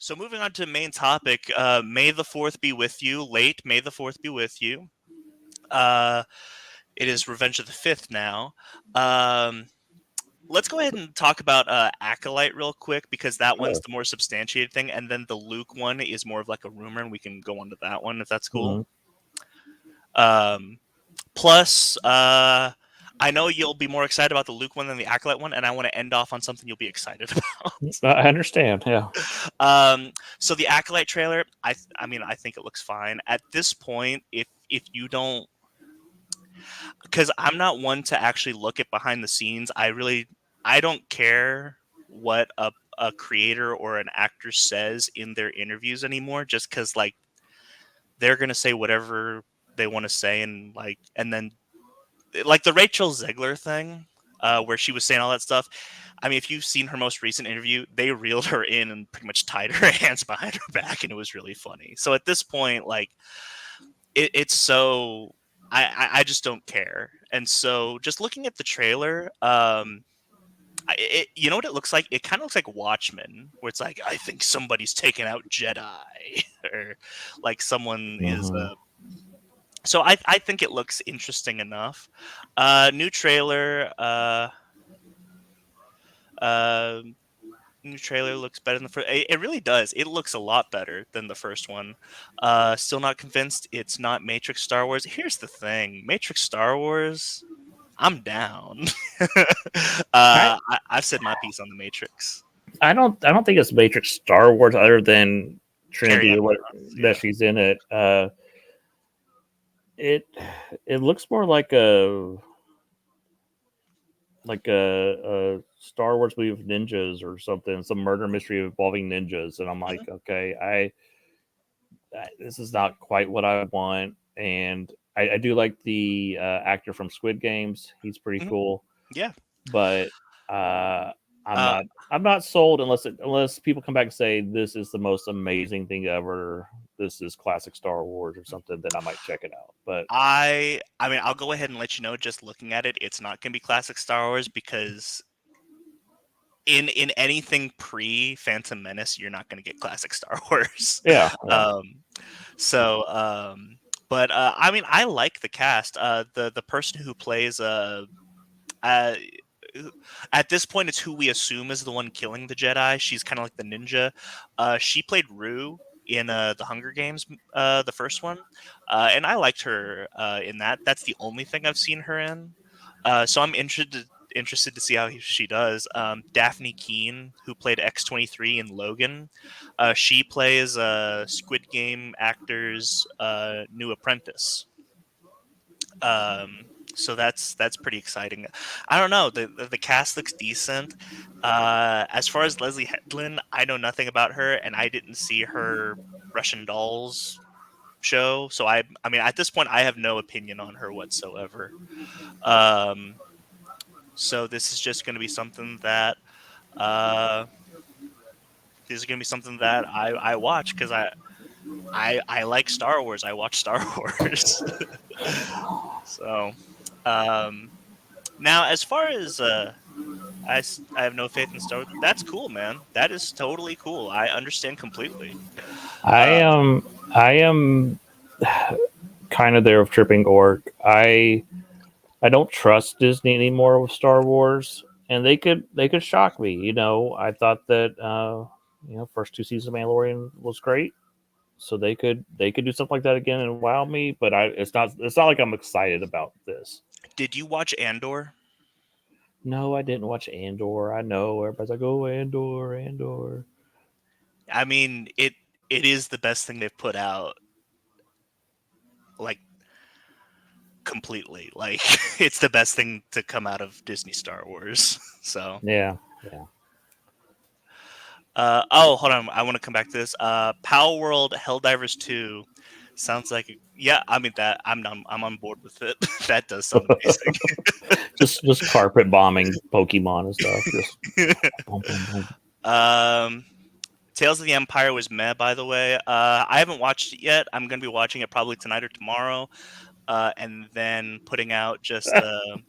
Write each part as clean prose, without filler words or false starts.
So moving on to the main topic, May the 4th be with you. Late May the 4th be with you. Uh, it is Revenge of the 5th now. Um, let's go ahead and talk about Acolyte real quick because that one's Sure. the more substantiated thing, and then the Luke one is more of like a rumor, and we can go on to that one if that's cool. Mhm. Um, plus, I know you'll be more excited about the Luke one than the Acolyte one, and I want to end off on something you'll be excited about. I understand. Yeah. So the Acolyte trailer, I mean, I think it looks fine at this point. If you don't, because I'm not one to actually look at behind the scenes. I don't care what a creator or an actor says in their interviews anymore, just because like they're gonna say whatever they want to say, and then like the Rachel Zegler thing, where she was saying all that stuff. I mean, if you've seen her most recent interview, they reeled her in and pretty much tied her hands behind her back, and it was really funny. So at this point, like, it's so I just don't care. And so just looking at the trailer, you know what it looks like? It kind of looks like Watchmen, where it's like I think somebody's taking out Jedi, or like someone is. Hmm. So I think it looks interesting enough. New trailer. Uh, New trailer looks better than the first. It really does. It looks a lot better than the first one. Still not convinced it's not Matrix Star Wars. Here's the thing: Matrix Star Wars. I'm down. I I've said my piece on the Matrix. I don't think it's Matrix Star Wars other than Carrie Trinity Ann or what Moss, that yeah. she's in it. It it looks more like a Star Wars movie of ninjas or something, some murder mystery involving ninjas, and I'm Mhm. like, okay, this is not quite what I want. And I do like the actor from Squid Games; he's pretty Mhm. cool, Yeah. but uh, I'm Uh, not I'm not sold unless people come back and say this is the most amazing thing ever. This is classic Star Wars or something. Then I might check it out. But I mean, I'll go ahead and let you know. Just looking at it, it's not gonna be classic Star Wars because in anything pre Phantom Menace, you're not gonna get classic Star Wars. yeah, yeah. um, so, but I mean, I like the cast. The person who plays uh, at this point, it's who we assume is the one killing the Jedi. She's kind of like the ninja. She played Rue in the Hunger Games, the first one, and I liked her in that. That's the only thing I've seen her in. So I'm interested to see how she does. Daphne Keane, who played X-23 in Logan, she plays Squid Game actor's new apprentice. So that's pretty exciting. I don't know. The cast looks decent. As far as Leslie Headland, I know nothing about her, and I didn't see her Russian Dolls show. So I mean, at this point, I have no opinion on her whatsoever. Um, so this is just going to be something that uh, I watch because I like Star Wars. I watch Star Wars. So. Um, Now, as far as I have no faith in Star Wars. That's cool, man. That is totally cool. I understand completely. I Uh, am I am kind of there with Tripping Orc. I don't trust Disney anymore with Star Wars, and they could shock me. I thought that first two seasons of Mandalorian was great, so they could do something like that again and wow me. But it's not like I'm excited about this. did you watch Andor? No, I didn't watch Andor. I know everybody's like, oh, Andor, Andor. I mean, it is the best thing they've put out, like completely. Like it's the best thing to come out of Disney Star Wars. So, Yeah, yeah. oh, hold on. I want to come back to this. Power World Helldivers 2 sounds like yeah. I mean that I'm on board with it. That does sound just carpet bombing Pokemon and stuff. Just amazing. boom, boom, boom. um. Tales of the Empire was meh, by the way. I haven't watched it yet. I'm going to be watching it probably tonight or tomorrow, and then putting out just a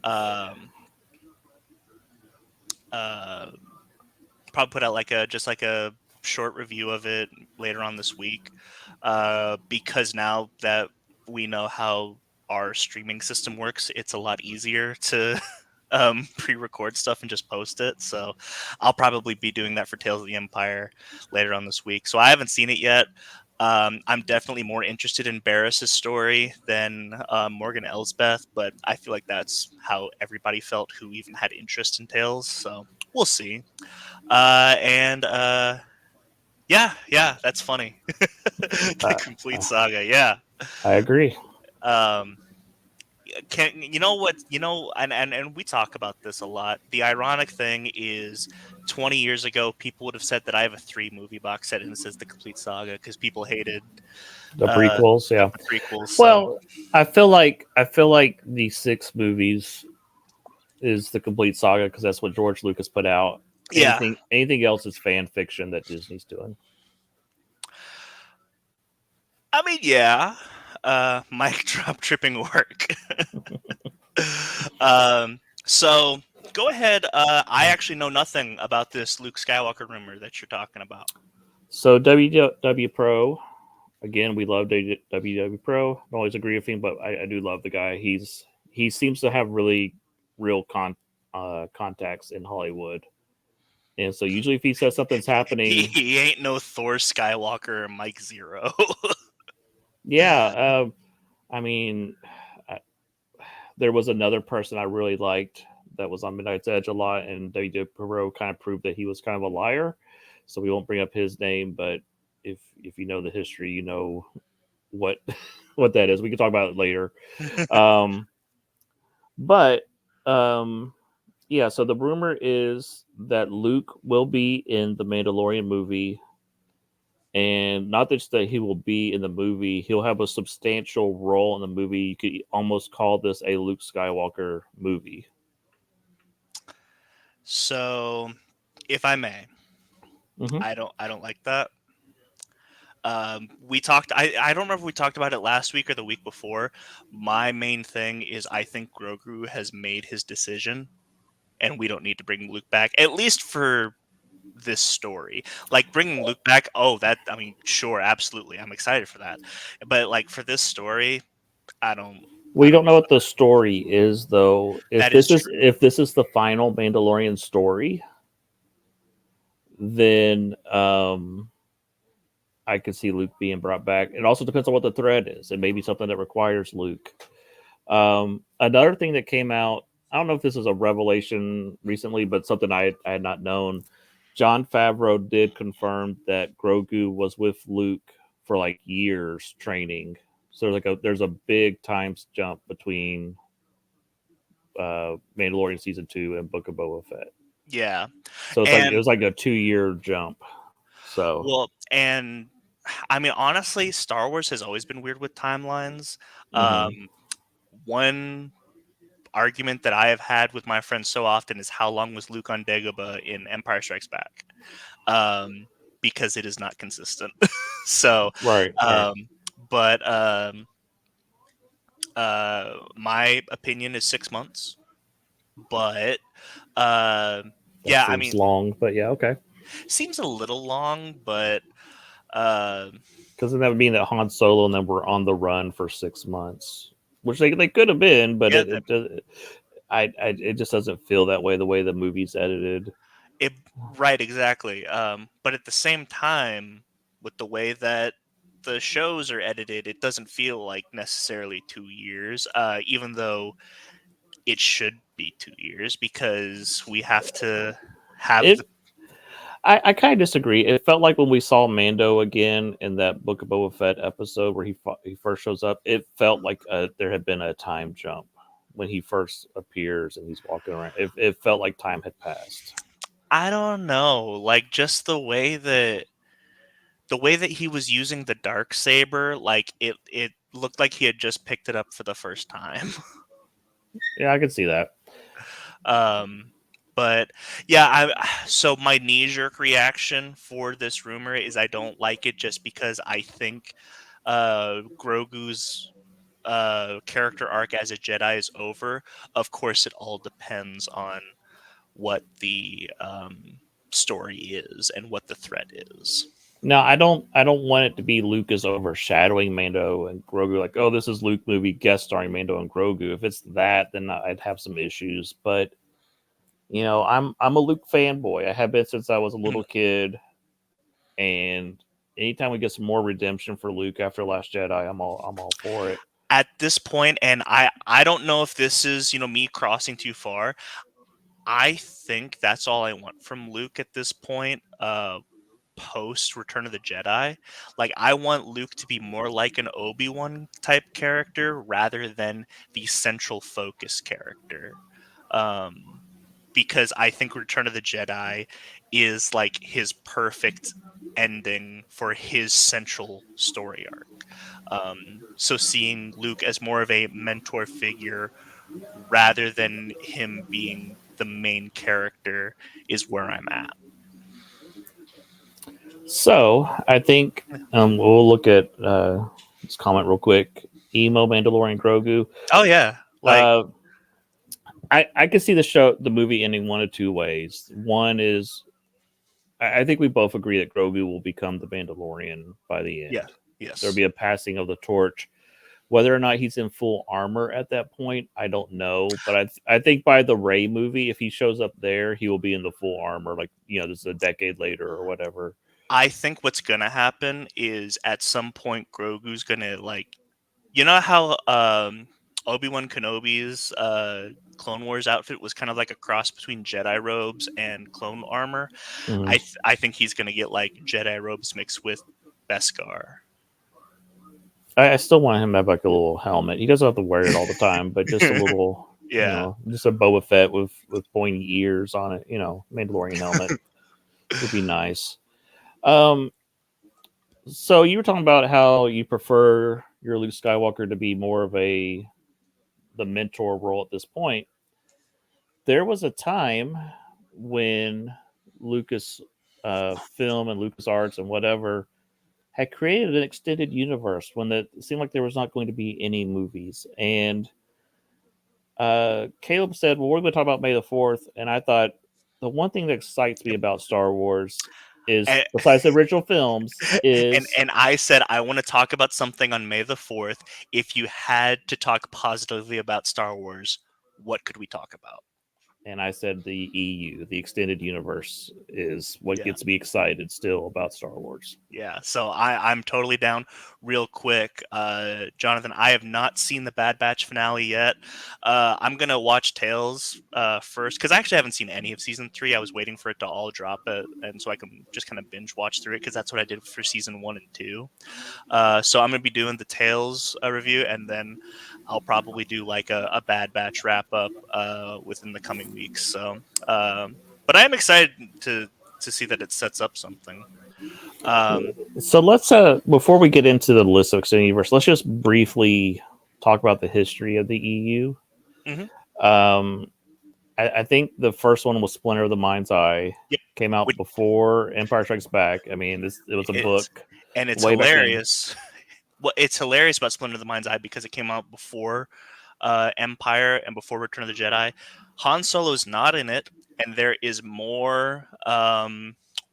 um, uh, probably put out like a just like a short review of it later on this week, because now that we know how our streaming system works, it's a lot easier to pre-record stuff and just post it. So I'll probably be doing that for Tales of the Empire later on this week. So I haven't seen it yet. I'm definitely more interested in Barris's story than Morgan Elsbeth, but I feel like that's how everybody felt who even had interest in Tales. So we'll see. And Yeah, yeah, that's funny. The Uh, complete saga. Yeah. I agree. Um, can you know what you know? And we talk about this a lot. The ironic thing is, 20 years ago, people would have said that I have a three-movie box set and it says the complete saga because people hated The uh, prequels, yeah. the prequels. So Well, I feel like the six movies is the complete saga because that's what George Lucas put out. yeah, Anything else is fan fiction that Disney's doing. I mean, yeah. Mic drop tripping work. So go ahead. I actually know nothing about this Luke Skywalker rumor that you're talking about. So WW Pro, again, we love WW Pro. Don't always agree with him, but I do love the guy. He seems to have really real contacts in Hollywood, and so usually if he says something's happening, He ain't no Thor Skywalker or Mike Zero. yeah. I mean, I, there was another person I really liked that was on Midnight's Edge a lot, and WW Pro kind of proved that he was kind of a liar. So we won't bring up his name, but if you know the history, you know what what that is. We can talk about it later. Um, but um, yeah, so the rumor is that Luke will be in the Mandalorian movie, and not just that he will be in the movie, he'll have a substantial role in the movie. You could almost call this a Luke Skywalker movie. So, if I may, Hmm. I don't like that. We talked. I don't remember if we talked about it last week or the week before. My main thing is I think Grogu has made his decision, and we don't need to bring Luke back at least for this story. Like bringing Luke back. Oh, that I mean, sure, absolutely, I'm excited for that. But like for this story, I don't. I We don't don't know. know what the story is though. That is true. If this is the final Mandalorian story, then I could see Luke being brought back. It also depends on what the thread is. It may be something that requires Luke. Another thing that came out, I don't know if this is a revelation recently, but something I had not known. John Favreau did confirm that Grogu was with Luke for like years training. So there's a big time jump between Mandalorian season 2 and Book of Boba Fett. Yeah, So it and was like a 2 year jump. So well, and I mean, honestly, Star Wars has always been weird with timelines. mhm. Um, One argument that I have had with my friends so often is how long was Luke on Dagobah in Empire Strikes Back? Um, because it is not consistent. So, Right, right. um, but my opinion is 6 months. But uh, That yeah, I seems mean, long, but yeah, okay. seems a little long, but uh, Because then that would mean that Han Solo and them were on the run for 6 months, which they could have been, but yeah, it just doesn't feel that way the way the movie's edited. it right, exactly. But at the same time, with the way that the shows are edited, it doesn't feel like necessarily 2 years. Even though it should be 2 years because we have to have the It I kind of disagree. It felt like when we saw Mando again in that Book of Boba Fett episode where he first shows up, it felt like there had been a time jump when he first appears and he's walking around. It felt like time had passed. I don't know, like just the way that he was using the dark saber, like it looked like he had just picked it up for the first time. Yeah, I can see that. Um, but yeah, so my knee jerk reaction for this rumor is I don't like it just because I think Grogu's character arc as a Jedi is over. Of course, it all depends on what the story is and what the threat is. Now, I don't want it to be Luke is overshadowing Mando and Grogu. Like, oh, this is Luke movie guest starring Mando and Grogu. If it's that, then I'd have some issues. But I'm a Luke fanboy. I have been since I was a Mhm. little kid, and anytime we get some more redemption for Luke after Last Jedi, I'm all for it. At this point, and I don't know if this is me crossing too far. I think that's all I want from Luke at this point. Post Return of the Jedi. Like, I want Luke to be more like an Obi-Wan type character rather than the central focus character. Um, because I think Return of the Jedi is like his perfect ending for his central story arc. So seeing Luke as more of a mentor figure rather than him being the main character is where I'm at. So I think we'll look at this comment real quick. Emo Mandalorian Grogu. Oh yeah, like Uh, I can see the movie ending one of two ways. One is I think we both agree that Grogu will become the Mandalorian by the yeah, end. There'll yes. be a passing of the torch. Whether or not he's in full armor at that point, I don't know. But I think by the Rey movie, if he shows up there, he will be in the full armor. Like this is a decade later or whatever. I think what's gonna happen is at some point Grogu's gonna like how Obi-Wan Kenobi's Clone Wars outfit was kind of like a cross between Jedi robes and clone armor. Mhm. I think he's gonna get like Jedi robes mixed with Beskar. I still want him to have like a little helmet. He doesn't have to wear it all the time, but just a little, Yeah. just a Boba Fett with pointy ears on it. Mandalorian helmet would be nice. Um, so you were talking about how you prefer your Luke Skywalker to be more of the mentor role at this point. There was a time when Lucas film and Lucas Arts and whatever had created an extended universe when it seemed like there was not going to be any movies. And Caleb said, "Well, we're going to talk about May the 4th." And I thought the one thing that excites me about Star Wars is, And, besides the original films, and is, and I said I want to talk about something on May the 4th. If you had to talk positively about Star Wars, what could we talk about? and I said the EU, the extended universe, is what Yeah. gets me excited still about Star Wars. Yeah, so I'm totally down. Real quick, Jonathan, I have not seen the Bad Batch finale yet. I'm gonna watch Tales first because I actually haven't seen any of season 3. I was waiting for it to all drop it, and so I can just kind of binge watch through it because that's what I did for season 1 and 2. So I'm gonna be doing the Tales review, and then I'll probably do like a Bad Batch wrap up within the coming weeks. But I am excited to see that it sets up something. Um, So let's before we get into the list of extended universe, let's just briefly talk about the history of the EU. mhm. Um, I think the first one was Splinter of the Mind's Eye. Yep. Came out Which before Empire Strikes Back. I mean, it was a it's book and it's way back then. hilarious. Well, it's hilarious about Splinter of the Mind's Eye because it came out before Empire and before Return of the Jedi. Han Solo's not in it, and there is more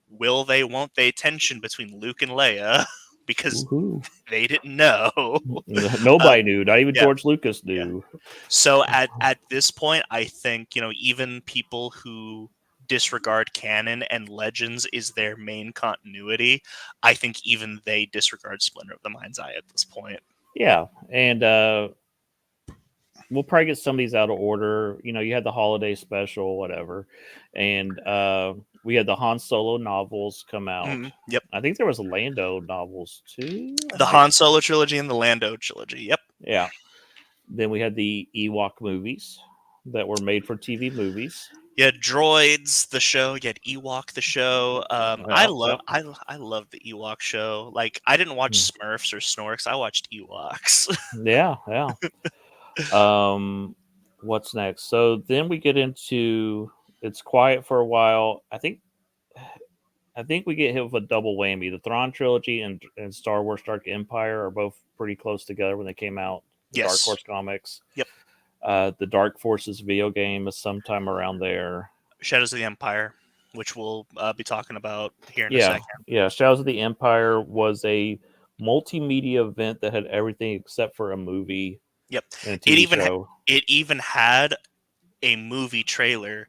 will they, won't they tension between Luke and Leia because Woohoo. they didn't know. uh, Nobody knew. Not even yeah, George Lucas yeah. knew. So at this point, I think even people who disregard canon and legends is their main continuity, I think even they disregard Splinter of the Mind's Eye at this point. Yeah, and we'll probably get some of these out of order. You had the holiday special, whatever, and we had the Han Solo novels come out. Yep, I think there was Lando novels too. I the might, Han Solo trilogy and the Lando trilogy. Yep. yeah. Then we had the Ewok movies that were made for TV movies. You had Droids, the show. You had Ewok, the show. I Yeah, love, yeah, I love the Ewok show. Like, I didn't watch Hmm. Smurfs or Snorks. I watched Ewoks. Yeah, yeah. What's next? So then we get into It's Quiet for a While. I think we get hit with a double whammy. The Thrawn trilogy and Star Wars Dark Empire are both pretty close together when they came out. The Dark Yes. Horse comics. Yep. The Dark Forces video game is sometime around there. Shadows of the Empire. which we'll be talking about here in a Yeah, second. yeah. Shadows of the Empire was a multimedia event that had everything except for a movie Yep. and a It TV even show. it even had a movie trailer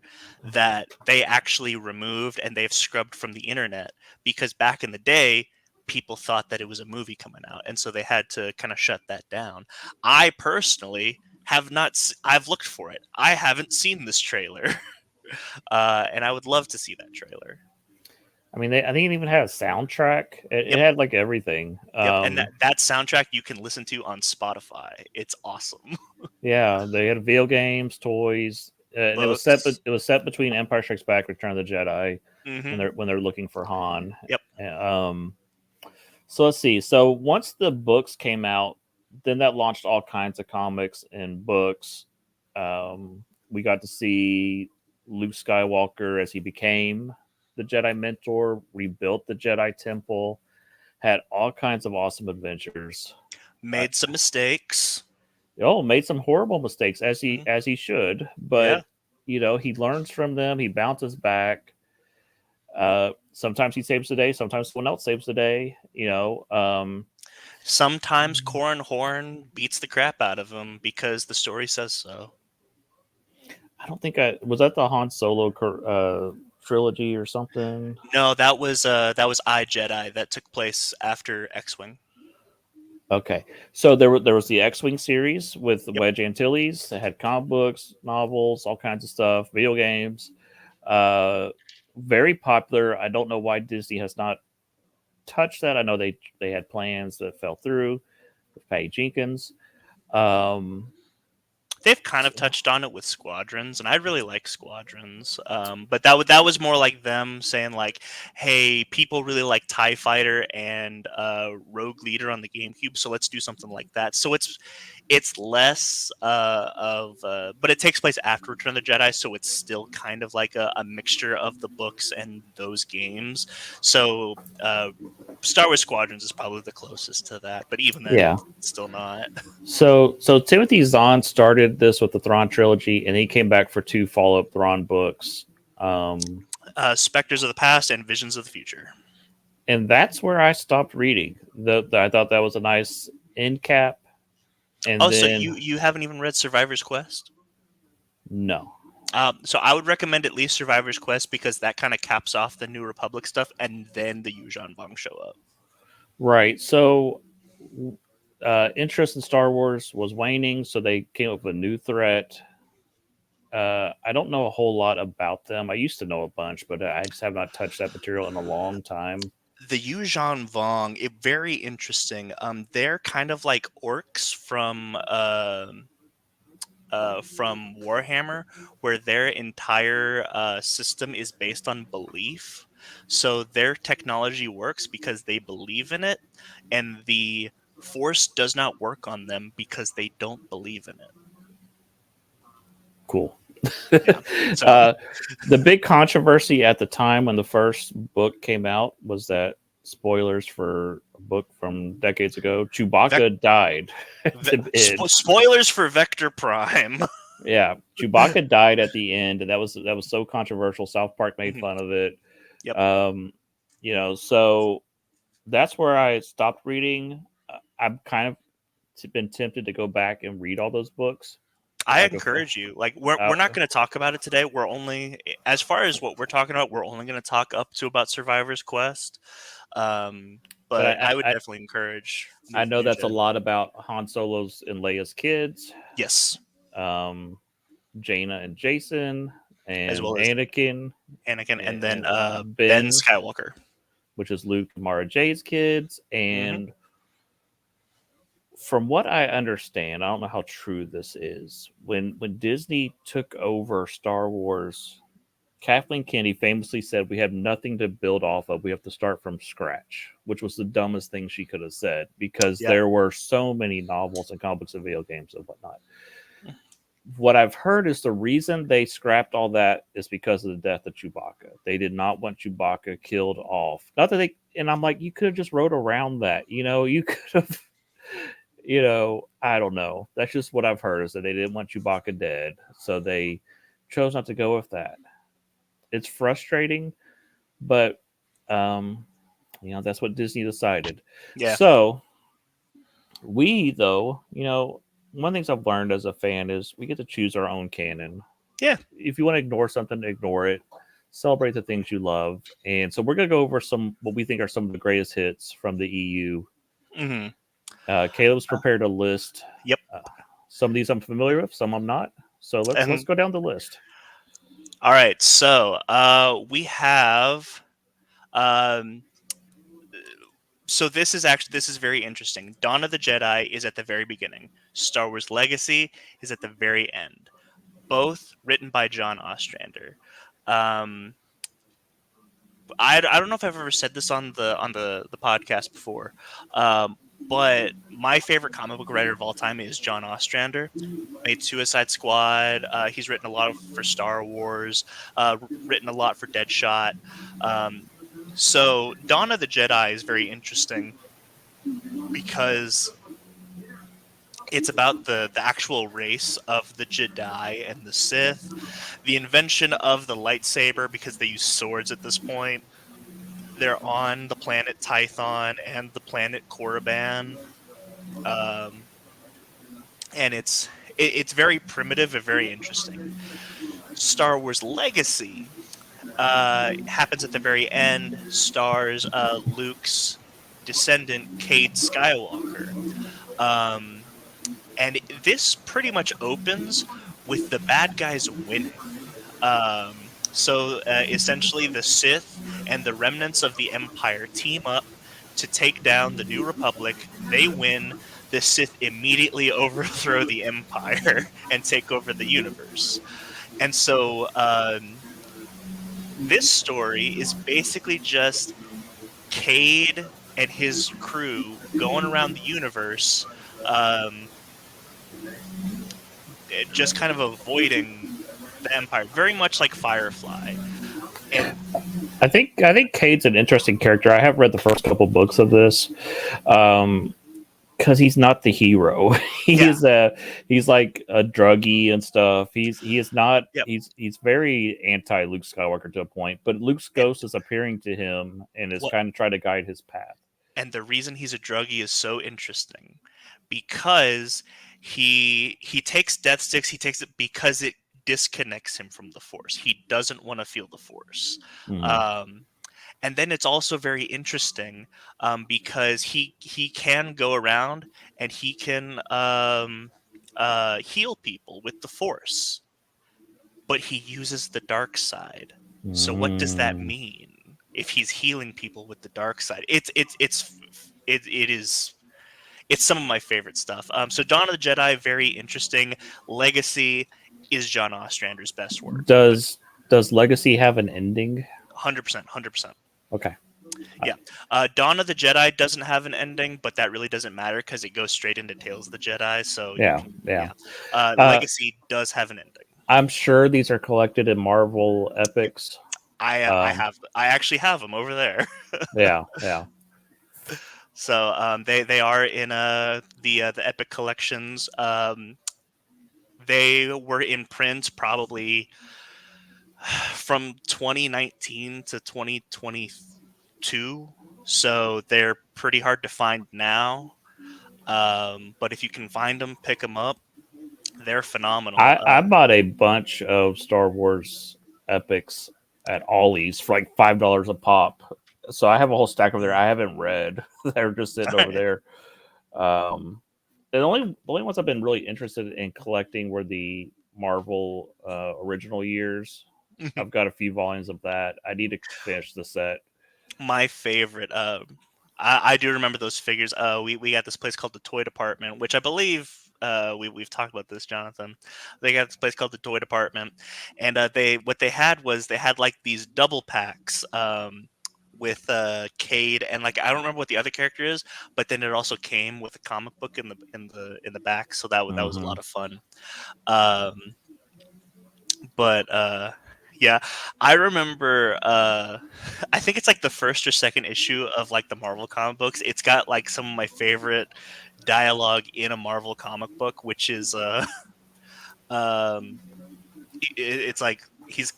that they actually removed and they've scrubbed from the internet because back in the day people thought that it was a movie coming out and so they had to kind of shut that down. I personally have not I've looked for it. I haven't seen this trailer. And I would love to see that trailer. I mean, I think it even had a soundtrack. It Yep. had like everything. Yep. And that soundtrack you can listen to on Spotify. It's awesome. Yeah, they had video games, toys, and it was set. Books. It was set between Empire Strikes Back, Return of the Jedi, Hmm. when they're looking for Han. Yep. Um, so let's see. So once the books came out, then that launched all kinds of comics and books. We got to see Luke Skywalker as he became the Jedi Mentor, rebuilt the Jedi Temple, had all kinds of awesome adventures. Uh, Made some mistakes. made some horrible mistakes Mhm. as he should, Yeah. but he learns from them. He bounces back. Sometimes he saves the day. Sometimes someone else saves the day. Sometimes Corran Horn beats the crap out of him because the story says so. I don't think I was that the Han Solo trilogy or something. No, that was I Jedi that took place after X Wing. Okay, so there was the X-wing series with Yep. Wedge Antilles. That had comic books, novels, all kinds of stuff, video games. Uh, Very popular. I don't know why Disney has not touched that. I know they had plans that fell through with Patty Jenkins. Um, They've kind of touched on it with Squadrons, and I really like Squadrons. But that was more like them saying like, "Hey, people really like Tie Fighter and Rogue Leader on the GameCube, so let's do something like that." So it's less but it takes place after Return of the Jedi, so it's still kind of like a mixture of the books and those games. So Star Wars Squadrons is probably the closest to that, but even then, yeah. it's still not. So Timothy Zahn started this with the Thrawn trilogy, and he came back for two follow-up Thrawn books. Um, Specters of the Past and Visions of the Future. and that's where I stopped reading. I thought that was a nice end cap, and Oh, so then you haven't even read Survivor's Quest? no. So I would recommend at least Survivor's Quest because that kind of caps off the New Republic stuff, and then the Yuuzhan Vong show up. Right. So interest in Star Wars was waning, so they came up with a new threat. I don't know a whole lot about them. I used to know a bunch, but I just have not touched that material in a long time. The Yuuzhan Vong, very interesting. They're kind of like orcs from Warhammer, where their entire system is based on belief. So their technology works because they believe in it, and the Force does not work on them because they don't believe in it. Cool. Yeah. So uh, the big controversy at the time when the first book came out was that spoilers for a book from decades ago, Vec- Chewbacca died at the end. spoilers for Vector Prime. Yeah, Chewbacca died at the end, and that was so controversial. South Park made Mhm. fun of it. Yep. So that's where I stopped reading. I've kind of been tempted to go back and read all those books. I Like, if, encourage you. Like we're not uh, going to talk about it today. We're only as far as what we're talking about. We're only going to talk up to about Survivor's Quest. Um, but but I would definitely encourage I know New that's a Jedi. lot about Han Solo's and Leia's kids, Yes, um, Jaina and Jason, as and well as Anakin Anakin, and then and Ben Ben, Skywalker. which is Luke and Mara Jay's kids. Hmm. And from what I understand, I don't know how true this is. When Disney took over Star Wars, Kathleen Kennedy famously said, "We have nothing to build off of. We have to start from scratch," which was the dumbest thing she could have said because Yeah. there were so many novels and comic books and video games and whatnot. What I've heard is the reason they scrapped all that is because of the death of Chewbacca. They did not want Chewbacca killed off. Not that they, and I'm like, you could have just wrote around that. You could have, I don't know. That's just what I've heard is that they didn't want Chewbacca dead. So they chose not to go with that. it's frustrating, but that's what Disney decided. Yeah. So we, though, one of the things I've learned as a fan is we get to choose our own canon. Yeah. If you want to ignore something, ignore it. Celebrate the things you love. And so we're going to go over some what we think are some of the greatest hits from the EU. Hmm. Caleb's prepared a list. Yep. Uh, some of these I'm familiar with, some I'm not. So let's And go down the list. all right, so we have um, so this is very interesting. Dawn of the Jedi is at the very beginning. Star Wars Legacy is at the very end. Both written by John Ostrander. Um, I don't know if I've ever said this on the podcast before, um, but my favorite comic book writer of all time is John Ostrander. Made Suicide Squad. He's written a lot for Star Wars. Written a lot for Deadshot. Um, so Dawn of the Jedi is very interesting because it's about the actual race of the Jedi and the Sith, the invention of the lightsaber because they use swords at this point. They're on the planet Tython and the planet Korriban, um, and it's very primitive and very interesting. Star Wars Legacy happens at the very end. Stars Luke's descendant, Cade Skywalker. Um, and this pretty much opens with the bad guys winning. So essentially, the Sith and the remnants of the Empire team up to take down the New Republic. They win. The Sith immediately overthrow the Empire and take over the universe. And so this story is basically just Cade and his crew going around the universe, um, just kind of avoiding the Empire, very much like Firefly. And I think Cade's an interesting character. I have read the first couple books of this. Because he's not the hero. yeah, He's like a druggie and stuff. He is not yep. he's very anti Luke Skywalker to a point, but Luke's And ghost is appearing to him and is what kind of trying to guide his path. and the reason he's a druggie is so interesting because he takes death sticks. He takes it because it disconnects him from the Force. He doesn't want to feel the Force. Hmm. Um, and then it's also very interesting because he can go around and he can heal people with the Force, but he uses the dark side. So what does that Mm. mean if he's healing people with the dark side? It's some of my favorite stuff. So Dawn of the Jedi, very interesting. Legacy is John Ostrander's best work. But Does Legacy have an ending? 100%, 100%. Okay. Yeah. Dawn of the Jedi doesn't have an ending, but that really doesn't matter because it goes straight into Tales of the Jedi. So you Yeah, can, yeah. yeah. Uh, Legacy does have an ending. I'm sure these are collected in Marvel Yep. epics. I actually have them over there. Yeah, yeah. So they are in the Epic collections. They were in print probably from 2019 to 2022. So they're pretty hard to find now. But if you can find them, pick them up. They're phenomenal. I bought a bunch of Star Wars epics at Ollie's for like $5 a pop. So I have a whole stack over there I haven't read. They're just sitting over there. Um, the only ones I've been really interested in collecting were the Marvel original years. I've got a few volumes of that. I need to finish the set. My favorite. I do remember those figures. We got this place called the Toy Department, which I believe we've talked about this, Jonathan. They got this place called the Toy Department, and they what they had was they had like these double packs. With Cade and like I don't remember what the other character is, but then it also came with a comic book in the back, so that was a Mm-hmm. lot of fun. Um, but yeah, I remember I think it's like the first or second issue of like the Marvel comic books. It's got like some of my favorite dialogue in a Marvel comic book, which is um it's like he's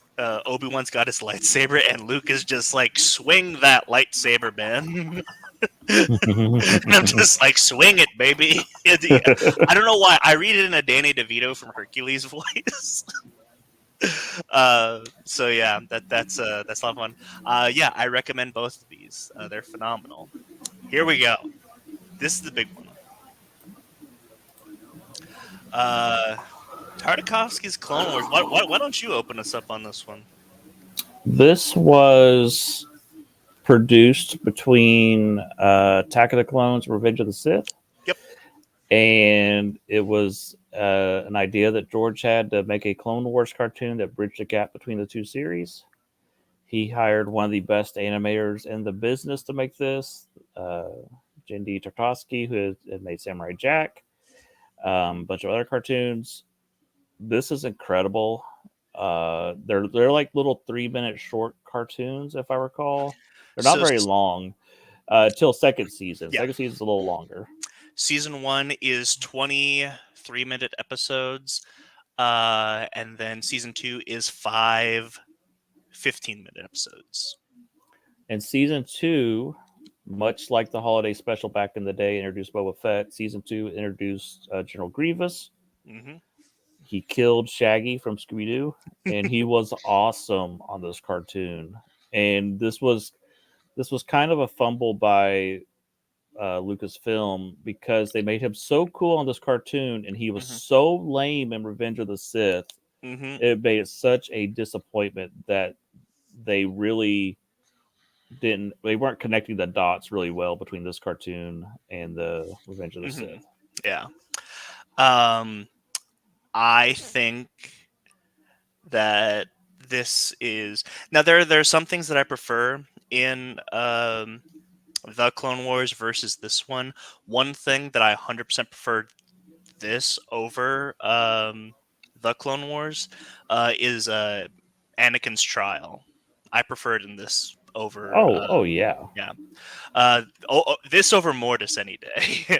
Obi-Wan's got his lightsaber, and Luke is just like, swing that lightsaber, man. And I'm just like, swing it, baby. I don't know why. I read it in a Danny DeVito from Hercules voice. So yeah, that's a lot of fun. Yeah, I recommend both of these. They're phenomenal. Here we go. This is the big one. Uh, Tartakovsky's Clone Wars. Why don't you open us up on this one? This was produced between Attack of the Clones, Revenge of the Sith. Yep. And it was an idea that George had to make a Clone Wars cartoon that bridged the gap between the two series. He hired one of the best animators in the business to make this, Jindy Tartakovsky, who had made Samurai Jack, a bunch of other cartoons. This is incredible. They're like little 3-minute short cartoons, if I recall. They're not So very long. Till second season. yeah, Second season's a little longer. season 1 is 23-minute episodes, and then season 2 is 5 15-minute episodes. And season 2, much like the holiday special back in the day, introduced Boba Fett. Season 2 introduced General Grievous. Mm-hmm. He killed Shaggy from Scooby Doo, and he was awesome on this cartoon. And this was kind of a fumble by Lucasfilm because they made him so cool on this cartoon, and he was Mm-hmm. so lame in Revenge of the Sith. Mm-hmm. It made it such a disappointment that they really didn't. They weren't connecting the dots really well between this cartoon and the Revenge of the Mm-hmm. Sith. Yeah. I think that this is now there are some things that I prefer in the Clone Wars versus this one. One thing that I 100% prefer this over the Clone Wars is Anakin's trial. I prefer it in this over Oh yeah. yeah. This over Mortis any day.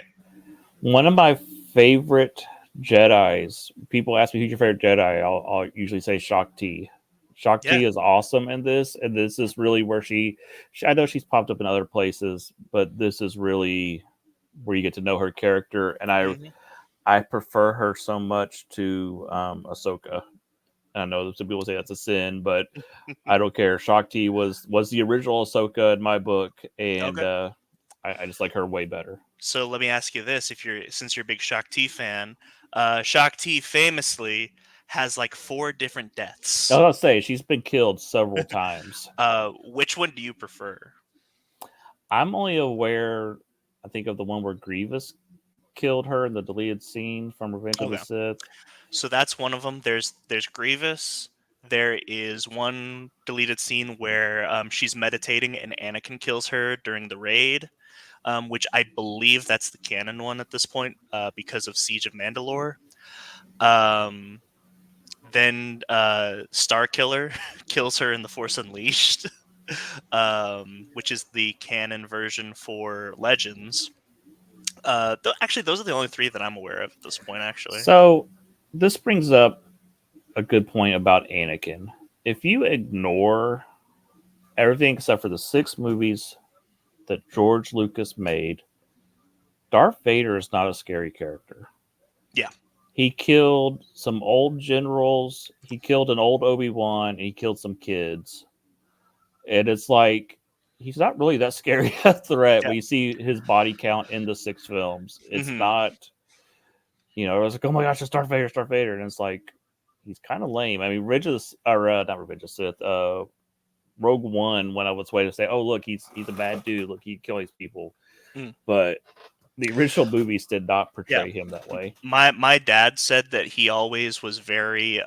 One of my favorite Jedi's. People ask me who's your favorite Jedi. I'll usually say Shaak Ti. Shaak Yeah. Ti is awesome in this, and this is really where she. I know she's popped up in other places, but this is really where you get to know her character, and Mm-hmm. I prefer her so much to Ahsoka. I know some people say that's a sin, but I don't care. Shaak Ti was the original Ahsoka in my book, and Okay. I just like her way better. So let me ask you this: since you're a big Shaak Ti fan, Shaak Ti famously has like 4 different deaths. I'll say she's been killed several times. Which one do you prefer? I'm only aware, I think, of the one where Grievous killed her in the deleted scene from Revenge of the Okay, Sith. so that's one of them. There's Grievous. There is one deleted scene where she's meditating and Anakin kills her during the raid, which I believe that's the canon one at this point because of Siege of Mandalore. Um, then Star Killer kills her in The Force Unleashed, which is the canon version for Legends. Actually, those are the only 3 that I'm aware of at this point. Actually, So this brings up a good point about Anakin. If you ignore everything except for the 6 movies that George Lucas made, Darth Vader is not a scary character. yeah, He killed some old generals, he killed an old Obi-Wan, and he killed some kids. And it's like he's not really that scary a threat yeah, when you see his body count in the 6 films. It's hmm not, I was like, oh my gosh, it's Darth Vader, and it's like he's kind of lame. I mean, not Revenge of Sith, Rogue One went out of its way to say, oh look, he's a bad dude, look, he kills people, mm. but the original movies did not Yeah. portray him that way. My dad said that he always was very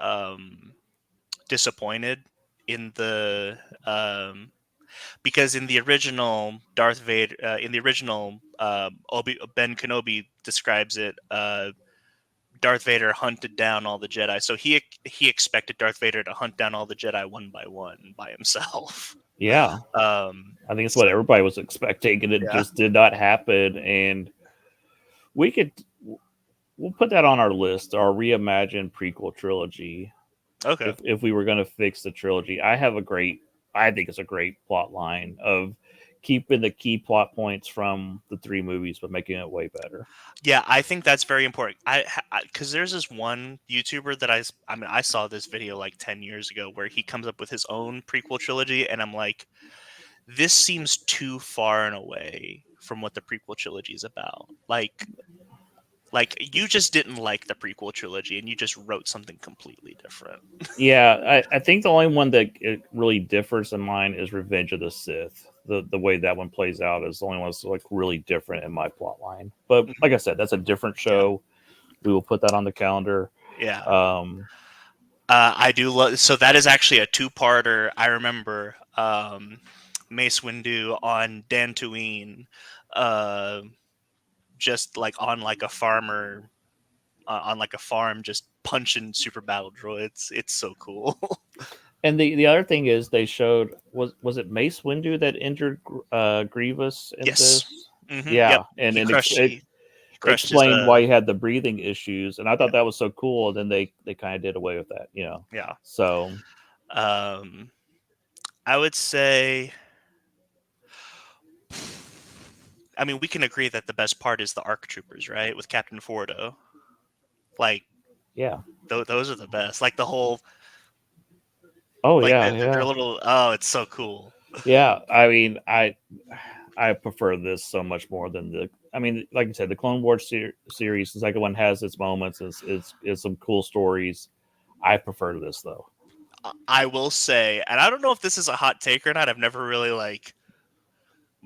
disappointed in the because in the original Darth Vader, in the original Ben Kenobi describes it. Darth Vader hunted down all the Jedi, so he expected Darth Vader to hunt down all the Jedi one by one by himself. Yeah, I think it's what So everybody was expecting, and it yeah, just did not happen. And we could we'll put that on our list, our reimagined prequel trilogy. Okay. If we were going to fix the trilogy, I think it's a great plot line of keeping the key plot points from the three movies, but making it way better. Yeah, I think that's very important. Because there's this one YouTuber that I mean, I saw this video like 10 years ago where he comes up with his own prequel trilogy, and I'm like, this seems too far and away from what the prequel trilogy is about. Like you just didn't like the prequel trilogy, and you just wrote something completely different. Yeah, I think the only one that it really differs in mine is Revenge of the Sith. The way that one plays out is the only one that's like really different in my plot line. But Mhm. like I said, that's a different Yeah, show. We will put that on the calendar. yeah. Um, I do love. So that is actually a two-parter. I remember Mace Windu on Dantooine, uh, just like on like a farmer on like a farm, just punching super battle droids. It's so cool. and the other thing is they showed was it Mace Windu that injured Grievous in Yes. this? Yep. Yeah, and it He crushed his explained why he had the breathing issues, and I thought yeah, that was so cool. And then they kind of did away with that, you know. yeah. So Um, I would say. I mean, we can agree that the best part is the ARC troopers, right? With Captain Fordo. Like yeah, those are the best. Like the whole oh like yeah, their yeah, little oh, it's so cool. yeah. I mean, I prefer this so much more than the. I mean, like you said, the Clone Wars series, the second one has its moments. It's some cool stories. I prefer this though. I will say, and I don't know if this is a hot take or not. I've never really like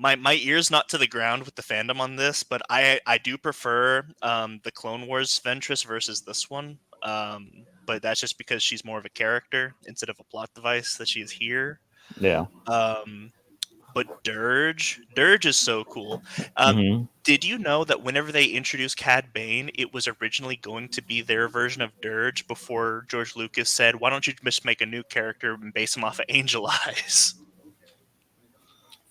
my ears not to the ground with the fandom on this, but I do prefer the Clone Wars Ventress versus this one. But that's just because she's more of a character instead of a plot device that she is here. Yeah. Um, but Dirge is so cool. Um, Hmm. did you know that whenever they introduced Cad Bane, it was originally going to be their version of Dirge before George Lucas said, "Why don't you just make a new character and base him off of Angel Eyes?"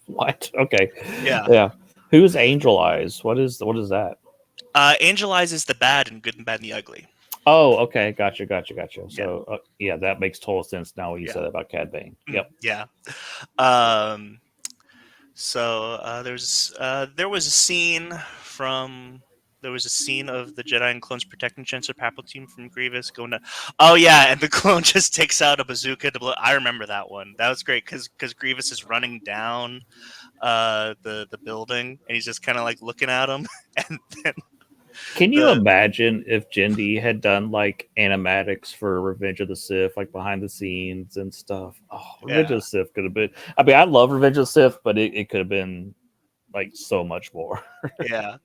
What? Okay. Yeah. Yeah. Who's Angel Eyes? What is that? Angel Eyes is the bad and Good and Bad and the Ugly. Oh, okay. Gotcha. Gotcha. Gotcha. Yeah, So yeah, that makes total sense now. What you yeah, said about Cad Bane. Yep. yeah. Um, so there was a scene from there was a scene of the Jedi and clones protecting Chancellor Palpatine from Grievous going to. Oh yeah, and the clone just takes out a bazooka to blow. I remember that one. That was great because Grievous is running down the building and he's just kind of like looking at him, and then Can you the imagine if Jindy had done like animatics for Revenge of the Sith, like behind the scenes and stuff? Oh, Revenge of yeah, the Sith could have been. I mean, I love Revenge of the Sith, but it could have been like so much more. yeah.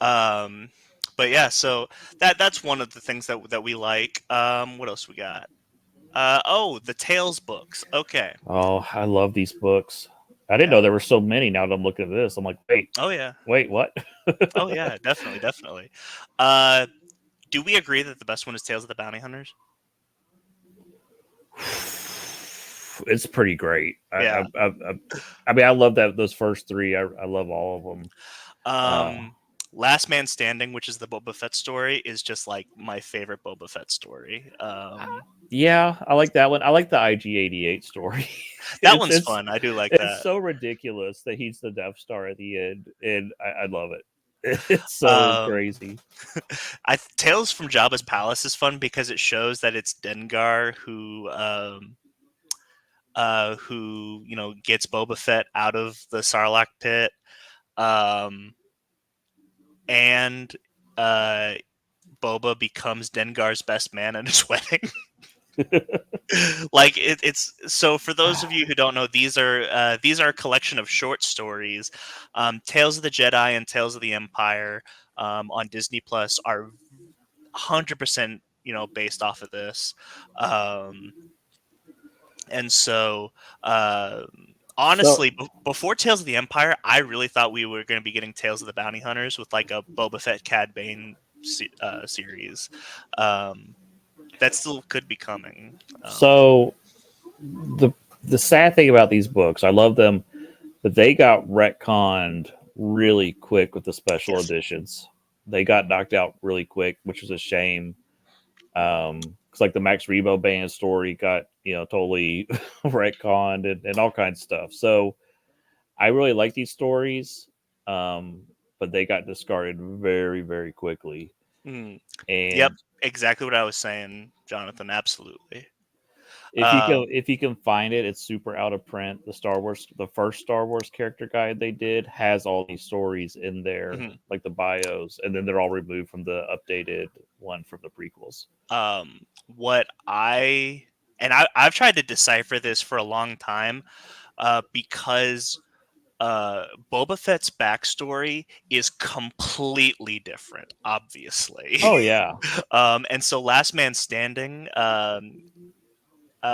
Um, but yeah, so that's one of the things that we like. What else we got? Oh, the Tales books. Okay. Oh, I love these books. I didn't know Yeah. there were so many. Now that I'm looking at this, I'm like, Oh yeah. wait, what? Oh yeah. Definitely, definitely. Uh, do we agree that the best one is Tales of the Bounty Hunters? It's pretty great. Yeah. I mean, I love that those first three. I love all of them. Uh, Um, Last Man Standing, which is the Boba Fett story, is just like my favorite Boba Fett story. yeah, I like that one. I like the IG-88 story. That it's one's it's fun. I do like it's that. so ridiculous that he's the Death Star at the end, and I love it. It's so Um, crazy. Tales from Jabba's Palace is fun because it shows that it's Dengar who gets Boba Fett out of the Sarlacc pit, um, and uh, Boba becomes Dengar's best man at his wedding. Like it's so for those of you who don't know, these are a collection of short stories. Tales of the Jedi and Tales of the Empire on Disney Plus are 100% based off of this. Um, And so, uh, So honestly, before Tales of the Empire, I really thought we were going to be getting Tales of the Bounty Hunters with like a Boba Fett Cad Bane series. Um, that still could be coming. so the the sad thing about these books, I love them, but they got retconned really quick with the special Yes. editions. They got knocked out really quick, which was a shame. It's like the Max Rebo band story got totally retconned and all kinds of stuff. So I really like these stories, um, but they got discarded very very quickly. Mm. Yep, And exactly what I was saying, Jonathan. Absolutely. if Um, you can find it, it's super out of print. The first Star Wars character guide they did has all these stories in there, mhm. like the bios, and then they're all removed from the updated one from the prequels. What I and I've tried to decipher this for a long time, because Boba Fett's backstory is completely different, obviously. Oh yeah. And so Last Man Standing,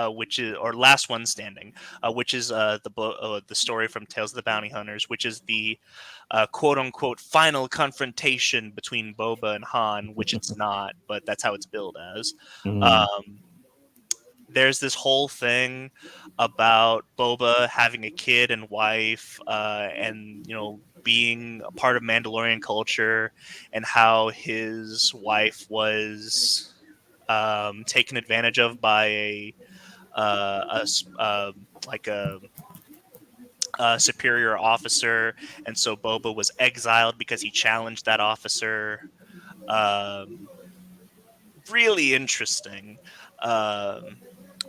which is or Last One Standing, which is the story from Tales of the Bounty Hunters, which is the quote unquote final confrontation between Boba and Han, which it's not, but that's how it's billed as. Mhm. Um, there's this whole thing about Boba having a kid and wife, and being a part of Mandalorian culture, and how his wife was taken advantage of by like a superior officer, and so Boba was exiled because he challenged that officer. Um, really interesting. Um,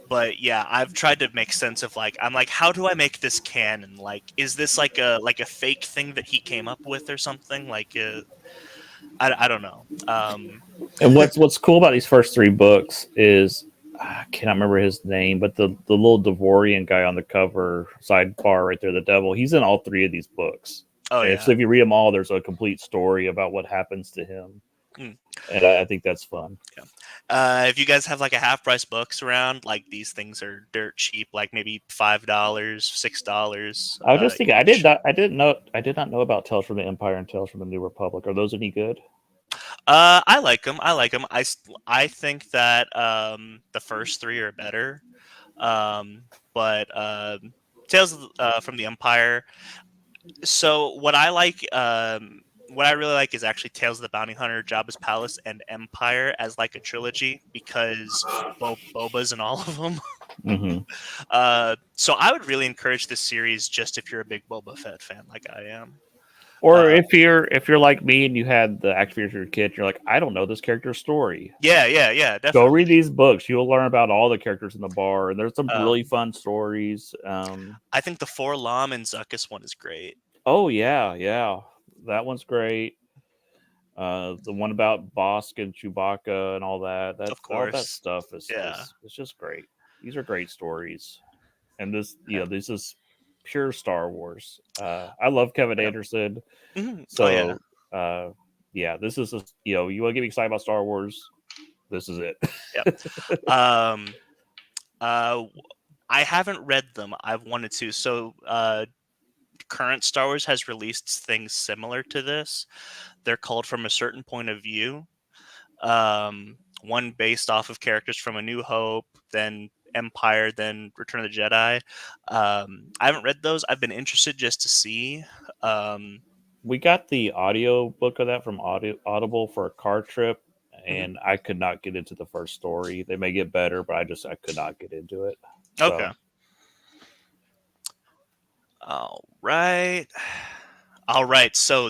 but yeah, I've tried to make sense of I'm like, how do I make this canon? Like, is this like a fake thing that he came up with or something? I don't know. And what's cool about these first three books is I cannot remember his name, but the little Devorian guy on the cover sidebar right there, the devil, he's in all three of these books. Oh And yeah. so if you read them all, there's a complete story about what happens to him, Mm, and I think that's fun. yeah. If you guys have like a half price books around, like these things are dirt cheap, like maybe $5, $6 I was just thinking, each. I did not know about Tales from the Empire and Tales from the New Republic. Are those any good? I like them. I like them. I think that the first three are better. Um, but from the Empire. So what I really like is actually Tales of the Bounty Hunter, Jabba's Palace, and Empire as like a trilogy because Boba's in all of them. Hmm. So I would really encourage this series just if you're a big Boba Fett fan like I am. Or Uh, if you're like me and you had the action figures as your kid, you're like, I don't know this character's story. yeah, yeah, yeah, Go definitely. read these books. You'll learn about all the characters in the bar, and there's some really Um, fun stories. I think the Forlom and Zuckuss one is great. Oh yeah, yeah, that one's great. The one about Bosk and Chewbacca and all that. Of All that course. stuff is Yeah. is it's just great. These are great stories, and Yeah. this is pure Star Wars. I love Kevin Yep. Anderson, Oh yeah. so uh, yeah, this is you want to get me excited about Star Wars. This is it. Yep. Um. Uh. I haven't read them. I've wanted to. So, current Star Wars has released things similar to this. They're called From a Certain Point of View. One based off of characters from A New Hope, then Empire, then Return of the Jedi. I haven't read those. I've been interested just to see. Um, We got the audio book of that from Audible for a car trip, mhm. and I could not get into the first story. They may get better, but I could not get into it. Okay. So All right. All right. So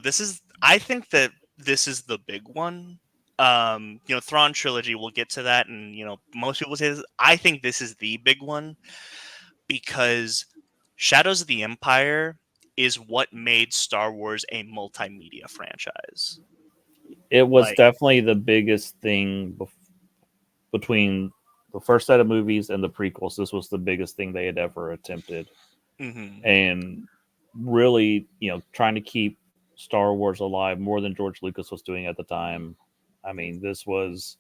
I think that this is the big one. Thrawn trilogy. We'll get to that, and most people say this. I think this is the big one because Shadows of the Empire is what made Star Wars a multimedia franchise. it was Like, definitely the biggest thing between the first set of movies and the prequels. This was the biggest thing they had ever attempted, hmm and really, trying to keep Star Wars alive more than George Lucas was doing at the time. I mean, this was,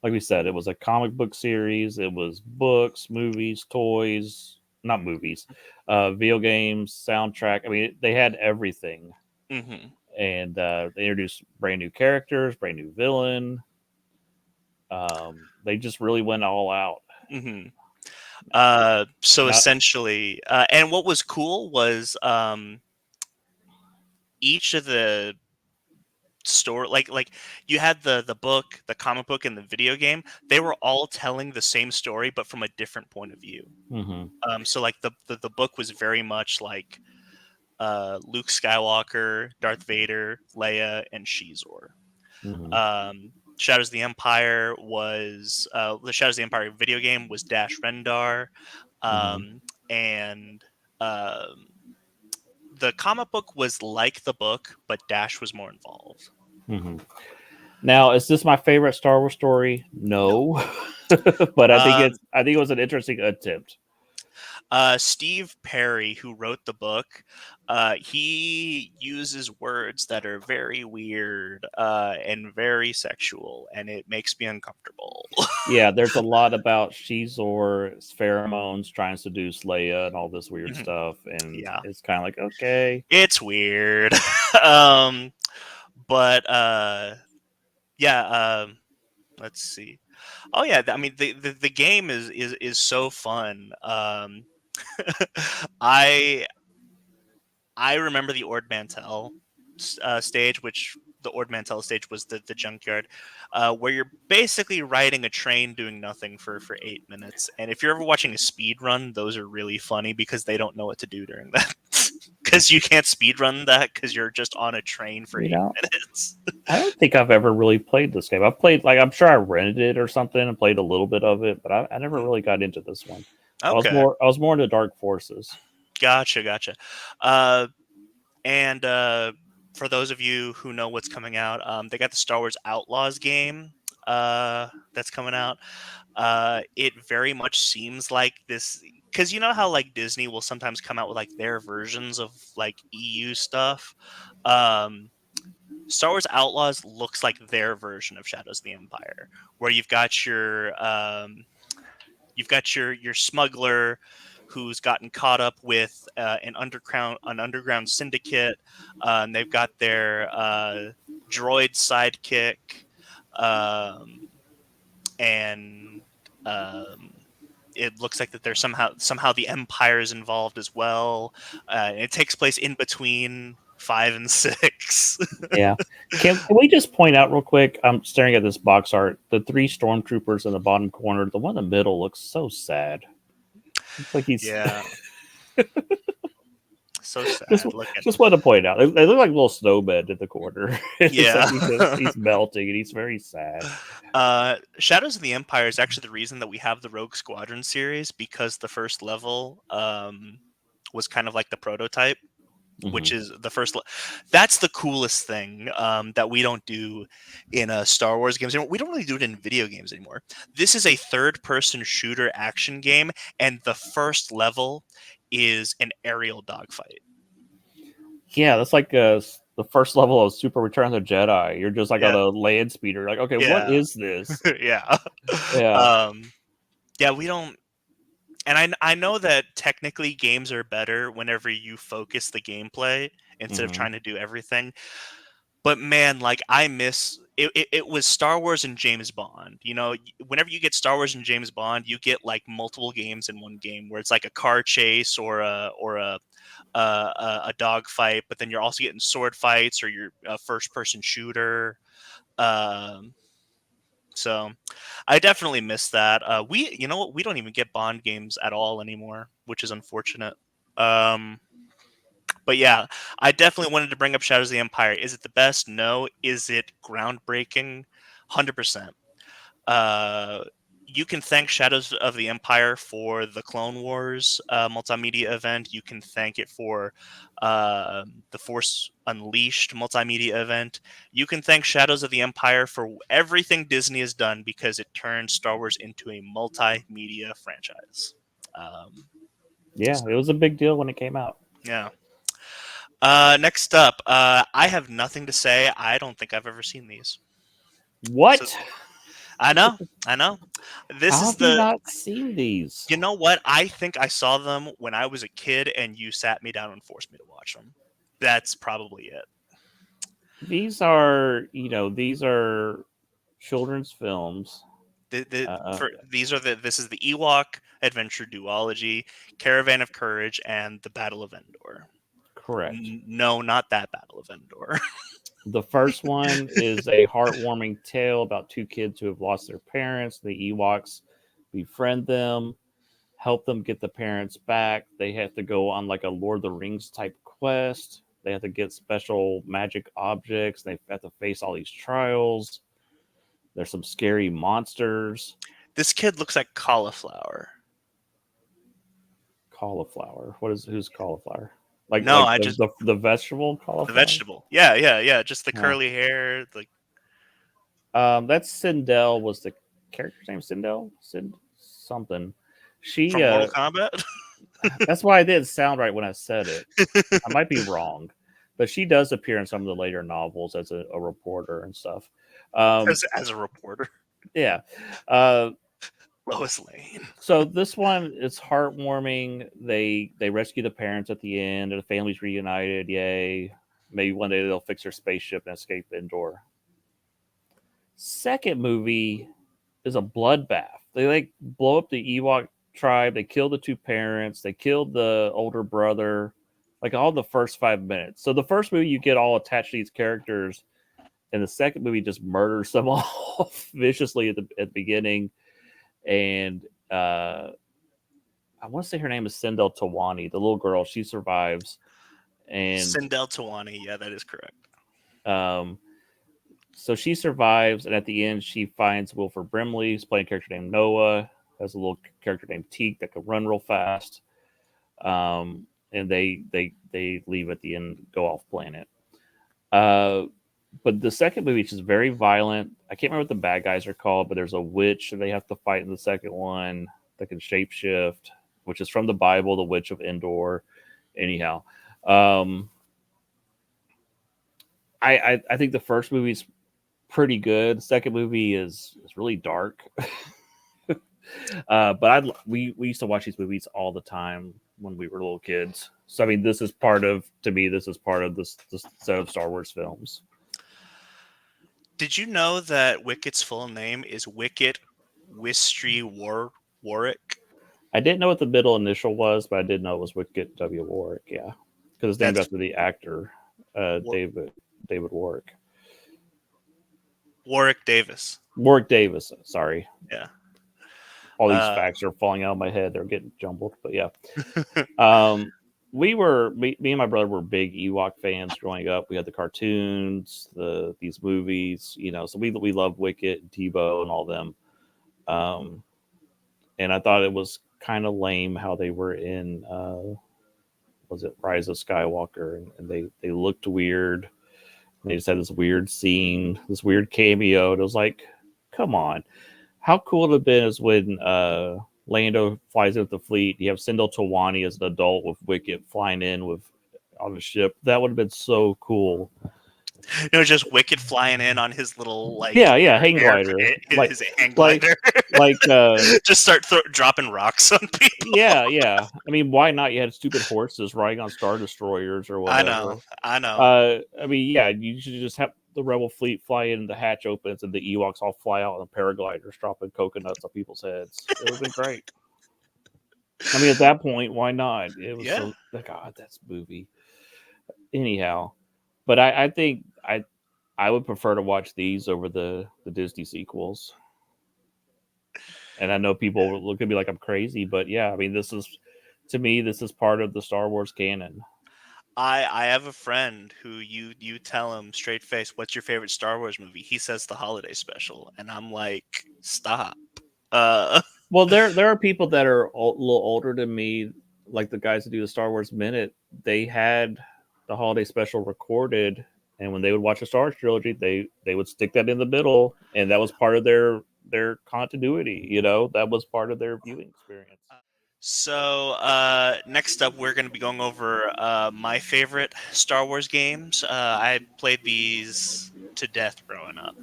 like we said, it was a comic book series. It was books, movies, toys, not movies, video games, soundtrack. I mean, they had everything, hmm and they introduced brand new characters, brand new villain. They just really went all out. hmm And so not essentially, and what was cool was each of the story, like you had the book, the comic book, and the video game. They were all telling the same story, but from a different point of view. Mm-hmm. So like the book was very much like Luke Skywalker, Darth Vader, Leia, and Shizor. Mm-hmm. Shadows of the Empire was the Shadows of the Empire video game was Dash Rendar, Mm-hmm. and um, the comic book was like the book, but Dash was more involved. Mm-hmm. Now, is this my favorite Star Wars story? No. No, but Um, I think it was an interesting attempt. Steve Perry, who wrote the book, he uses words that are very weird and very sexual, and it makes me uncomfortable. Yeah, there's a lot about Shizor's pheromones trying to seduce Leia and all this weird Mhm. stuff, and Yeah, it's kind of like okay, it's weird. um, but yeah. Let's see. Oh yeah, I mean the game is so fun. I I remember the Ord Mantell stage, which the Ord Mantell stage was the junkyard, where you're basically riding a train doing nothing for 8 minutes. And if you're ever watching a speed run, those are really funny because they don't know what to do during that. Because you can't speed run that because you're just on a train for you eight know. minutes. I don't think I've ever really played this game. I've played like I'm sure I rented it or something and played a little bit of it, but I never really got into this one. Okay, I was more into Dark Forces. gotcha. Uh, and for those of you who know what's coming out, they got the Star Wars Outlaws game that's coming out. It very much seems like this because you know how like Disney will sometimes come out with like their versions of like EU stuff. Um, Star Wars Outlaws looks like their version of Shadows of the Empire, where you've got your smuggler who's gotten caught up with an underground syndicate. And they've got their droid sidekick, um, and um, it looks like that there's somehow the Empire is involved as well. It takes place in between 5 and 6. Yeah. Can we just point out real quick? I'm staring at this box art. The three stormtroopers in the bottom corner. The one in the middle looks so sad. Looks like he's Yeah, so just sad. Look at just want to point out. They look like little snowmen in the corner. It's like yeah. he's melting and he's very sad. Shadows of the Empire is actually the reason that we have the Rogue Squadron series because the first level was kind of like the prototype, which Hmm. is the first. That's the coolest thing that we don't do in Star Wars games anymore. We don't really do it in video games anymore. This is a third-person shooter action game, and the first level is an aerial dogfight. Yeah, that's like the first level of Super Return of the Jedi. You're just like on Yeah, a land speeder. Like, okay, what yeah, is this? yeah. Yeah. um, yeah, we don't. And I know that technically games are better whenever you focus the gameplay instead of Hmm. trying to do everything. But man, like I miss it, it was Star Wars and James Bond. You know, whenever you get Star Wars and James Bond, you get like multiple games in one game where it's like a car chase or a dog fight, but then you're also getting sword fights or your first person shooter. Um, so I definitely miss that. You know what? We don't even get Bond games at all anymore, which is unfortunate. Um, but yeah, I definitely wanted to bring up Shadows of the Empire. Is it the best? No. Is it groundbreaking? 100%. Uh, you can thank Shadows of the Empire for the Clone Wars multimedia event. You can thank it for the Force Unleashed multimedia event. You can thank Shadows of the Empire for everything Disney has done because it turned Star Wars into a multimedia franchise. Um, Yeah, so, it was a big deal when it came out. yeah. Next up, I have nothing to say. I don't think I've ever seen these. So What? I know, I know. This How is have you the not seen these? You know what? I think I saw them when I was a kid, and you sat me down and forced me to watch them. That's probably it. These are, these are children's films. For these are this is the Ewok Adventure duology, Caravan of Courage, and the Battle of Endor. Correct. No, not that Battle of Endor. The first one is a heartwarming tale about two kids who have lost their parents. The Ewoks befriend them, help them get the parents back. They have to go on like a Lord of the Rings type quest. They have to get special magic objects. They have to face all these trials. There's some scary monsters. This kid looks like cauliflower. Cauliflower. Who's cauliflower? Like No, like I the just the vegetable the cauliflower? vegetable. Yeah, yeah, yeah. Just the Oh. curly hair. Like That's Sindel was the character's name Sindel? Something. She from Mortal Kombat. that's why I didn't sound right when I said it. I might be wrong. But she does appear in some of the later novels as a reporter and stuff. as a reporter, Yeah. Uh, Lois Lane. so this one is heartwarming. They rescue the parents at the end, and the family's reunited. Yay! Maybe one day they'll fix their spaceship and escape Endor. Second movie is a bloodbath. They like blow up the Ewok tribe. They kill the two parents. They killed the older brother. Like all the first 5 minutes. So the first movie you get all attached to these characters, and the second movie just murders them all viciously at the beginning. And I want to say her name is Sindel Tawani, the little girl. She survives, and Sindel Tawani. Yeah, that is correct. um, so she survives. And at the end, she finds Wilford Brimley, who's playing a character named Noah. Has a little character named Teak that can run real fast. And they leave at the end, go off planet. But the second movie is just very violent. I can't remember what the bad guys are called, but there's a witch they have to fight in the second one that can shapeshift, which is from the Bible, the Witch of Endor. Anyhow, I think the first movie's pretty good. The second movie is really dark. We used to watch these movies all the time when we were little kids. So I mean, this is part of this set of Star Wars films. Did you know that Wicket's full name is Wicket Wistry Warwick? I didn't know what the middle initial was, but I did know it was Wicket W. Warwick. Yeah, because it's named That's after the actor David Warwick. Warwick Davis. Warwick Davis. Sorry. Yeah. All these facts are falling out of my head. They're getting jumbled, but yeah. Me and my brother were big Ewok fans growing up. We had the cartoons, these movies, so we love Wicket, Tebow, and all them. And I thought it was kind of lame how they were in was it Rise of Skywalker, and they looked weird. And they just had this weird scene, this weird cameo. And it was like, come on. How cool it would have been is when Lando flies in with the fleet. You have Sindel Tawani as an adult with Wicket flying in on the ship. That would have been so cool. Just Wicket flying in on his little hang glider, his hang glider, just start dropping rocks on people. Yeah. I mean, why not? You had stupid horses riding on Star Destroyers or whatever. I know. I mean, yeah, you should just have the Rebel fleet fly in, the hatch opens, and the Ewoks all fly out on paragliders, dropping coconuts on people's heads. It would have been great. I mean, at that point, why not? It was God, that's movie. Anyhow, but I think I would prefer to watch these over the Disney sequels. And I know people will look at me like I'm crazy, but yeah, I mean, this is part of the Star Wars canon. I have a friend who you tell him straight face, what's your favorite Star Wars movie? He says the holiday special, and I'm like, stop. Well, there are people that are a little older than me, like the guys that do the Star Wars Minute. They had the holiday special recorded, and when they would watch a Star Wars trilogy, they would stick that in the middle, and that was part of their continuity. That was part of their viewing experience. So next up, we're going to be going over my favorite Star Wars games. I played these to death growing up.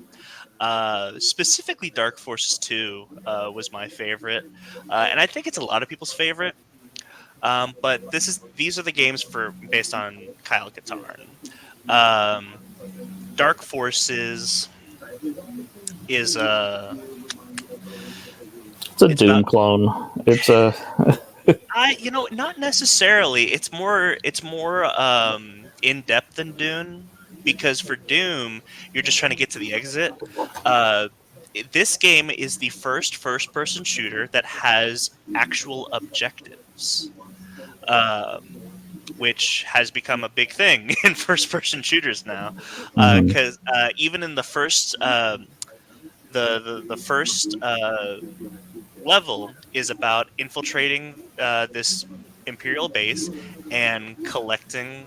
Specifically, Dark Forces 2 was my favorite, and I think it's a lot of people's favorite. But these are the games based on Kyle Katarn. Dark Forces is It's a Doom clone. It's a Not necessarily. It's more in depth than Dune, because for Doom, you're just trying to get to the exit. Uh, this game is the first person shooter that has actual objectives. Um, which has become a big thing in first person shooters now. Mhm. Because even in the first the first level is about infiltrating this Imperial base and collecting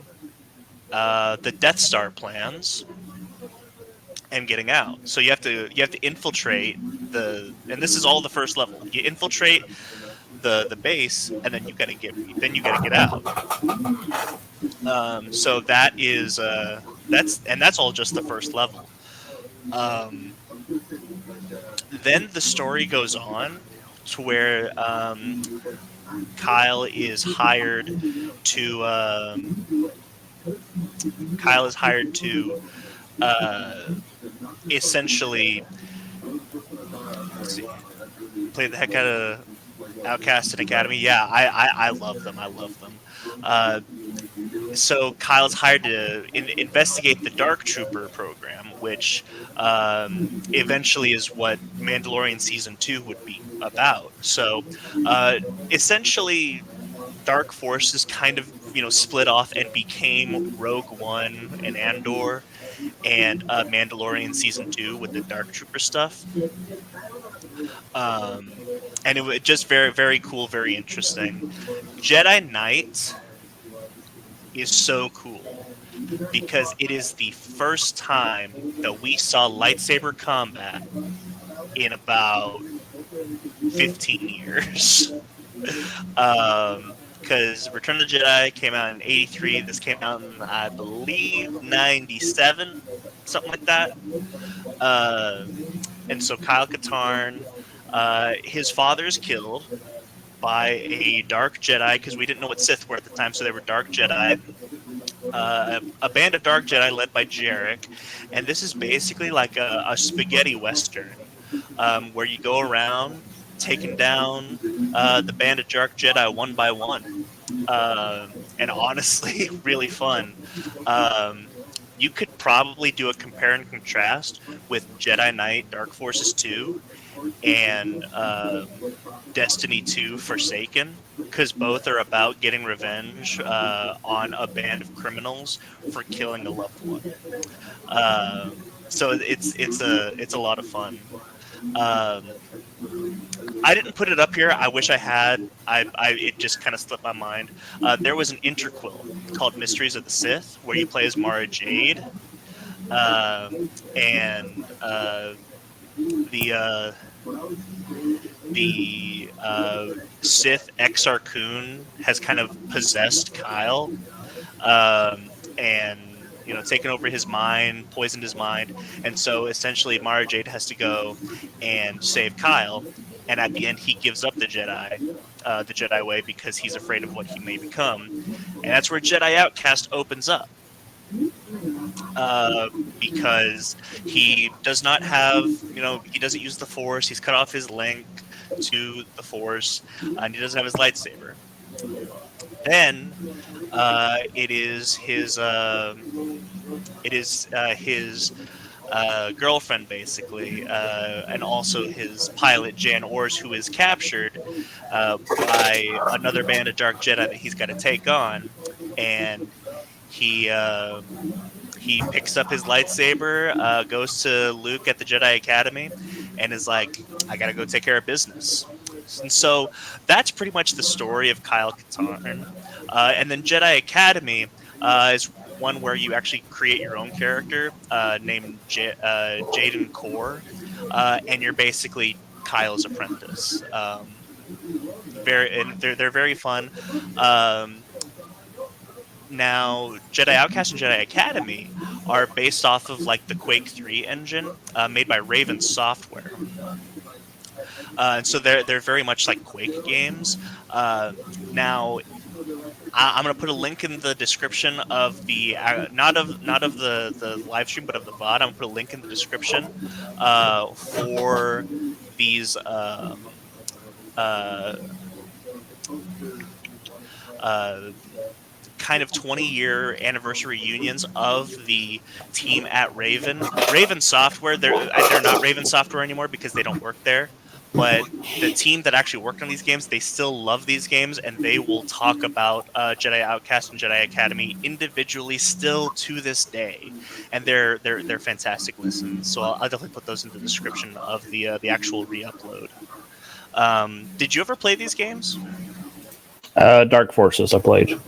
the Death Star plans and getting out. So you have to infiltrate and this is all the first level. You infiltrate the base, and then you gotta get out. So that's all just the first level. Um, then the story goes on to where Kyle is hired to Kyle is hired to uh, essentially, let's see, play the heck out of Outcast and Academy. Yeah, I love them. I love them. Uh, so Kyle's hired to investigate the Dark Trooper program, which eventually is what Mandalorian season 2 would be about. So uh, essentially, Dark Forces kind of split off and became Rogue One and Andor, and Mandalorian season 2 with the Dark Trooper stuff. Um, and it was just very very cool, very interesting. Jedi Knight is so cool because it is the first time that we saw lightsaber combat in about 15 years. Because Return of the Jedi came out in '83. This came out in, I believe, '97, something like that. And so Kyle Katarn, his father is killed by a dark Jedi because we didn't know what Sith were at the time, so they were dark Jedi. A band of dark Jedi led by Jarek, and this is basically like a spaghetti western, where you go around taking down the band of dark Jedi one by one, and honestly, really fun. Um, you could probably do a compare and contrast with Jedi Knight Dark Forces 2 and Destiny 2 Forsaken, because both are about getting revenge on a band of criminals for killing a loved one. So it's a lot of fun. Um, I didn't put it up here. I wish I had. I it just kind of slipped my mind. There was an interquill called Mysteries of the Sith where you play as Mara Jade, um, and the uh, the Sith Exar Kun has kind of possessed Kyle, and taken over his mind, poisoned his mind, and so essentially Mara Jade has to go and save Kyle, and at the end he gives up the Jedi way because he's afraid of what he may become, and that's where Jedi Outcast opens up. Uh, because he does not have, he doesn't use the Force. He's cut off his link to the Force, and he doesn't have his lightsaber. Then it is his girlfriend, basically, and also his pilot Jan Ors, who is captured by another band of Dark Jedi that he's got to take on, and he he picks up his lightsaber, goes to Luke at the Jedi Academy, and is like, "I got to go take care of business." And so that's pretty much the story of Kyle Katarn. And then Jedi Academy is one where you actually create your own character named Jaden Core, and you're basically Kyle's apprentice. They're very fun. Um, Now, Jedi Outcast and Jedi Academy are based off of like the Quake 3 engine made by Raven Software. And so they're very much like Quake games. Now, I'm going to put a link in the description of the not of the live stream, but of the VOD. I'm going to put a link in the description for these uh, kind of 20-year anniversary reunions of the team at Raven Software. They're not Raven Software anymore because they don't work there, but the team that actually worked on these games, they still love these games, and they will talk about Jedi Outcast and Jedi Academy individually still to this day, and they're fantastic listens. So I'll definitely put those in the description of the actual re-upload. Did you ever play these games? Dark Forces I played.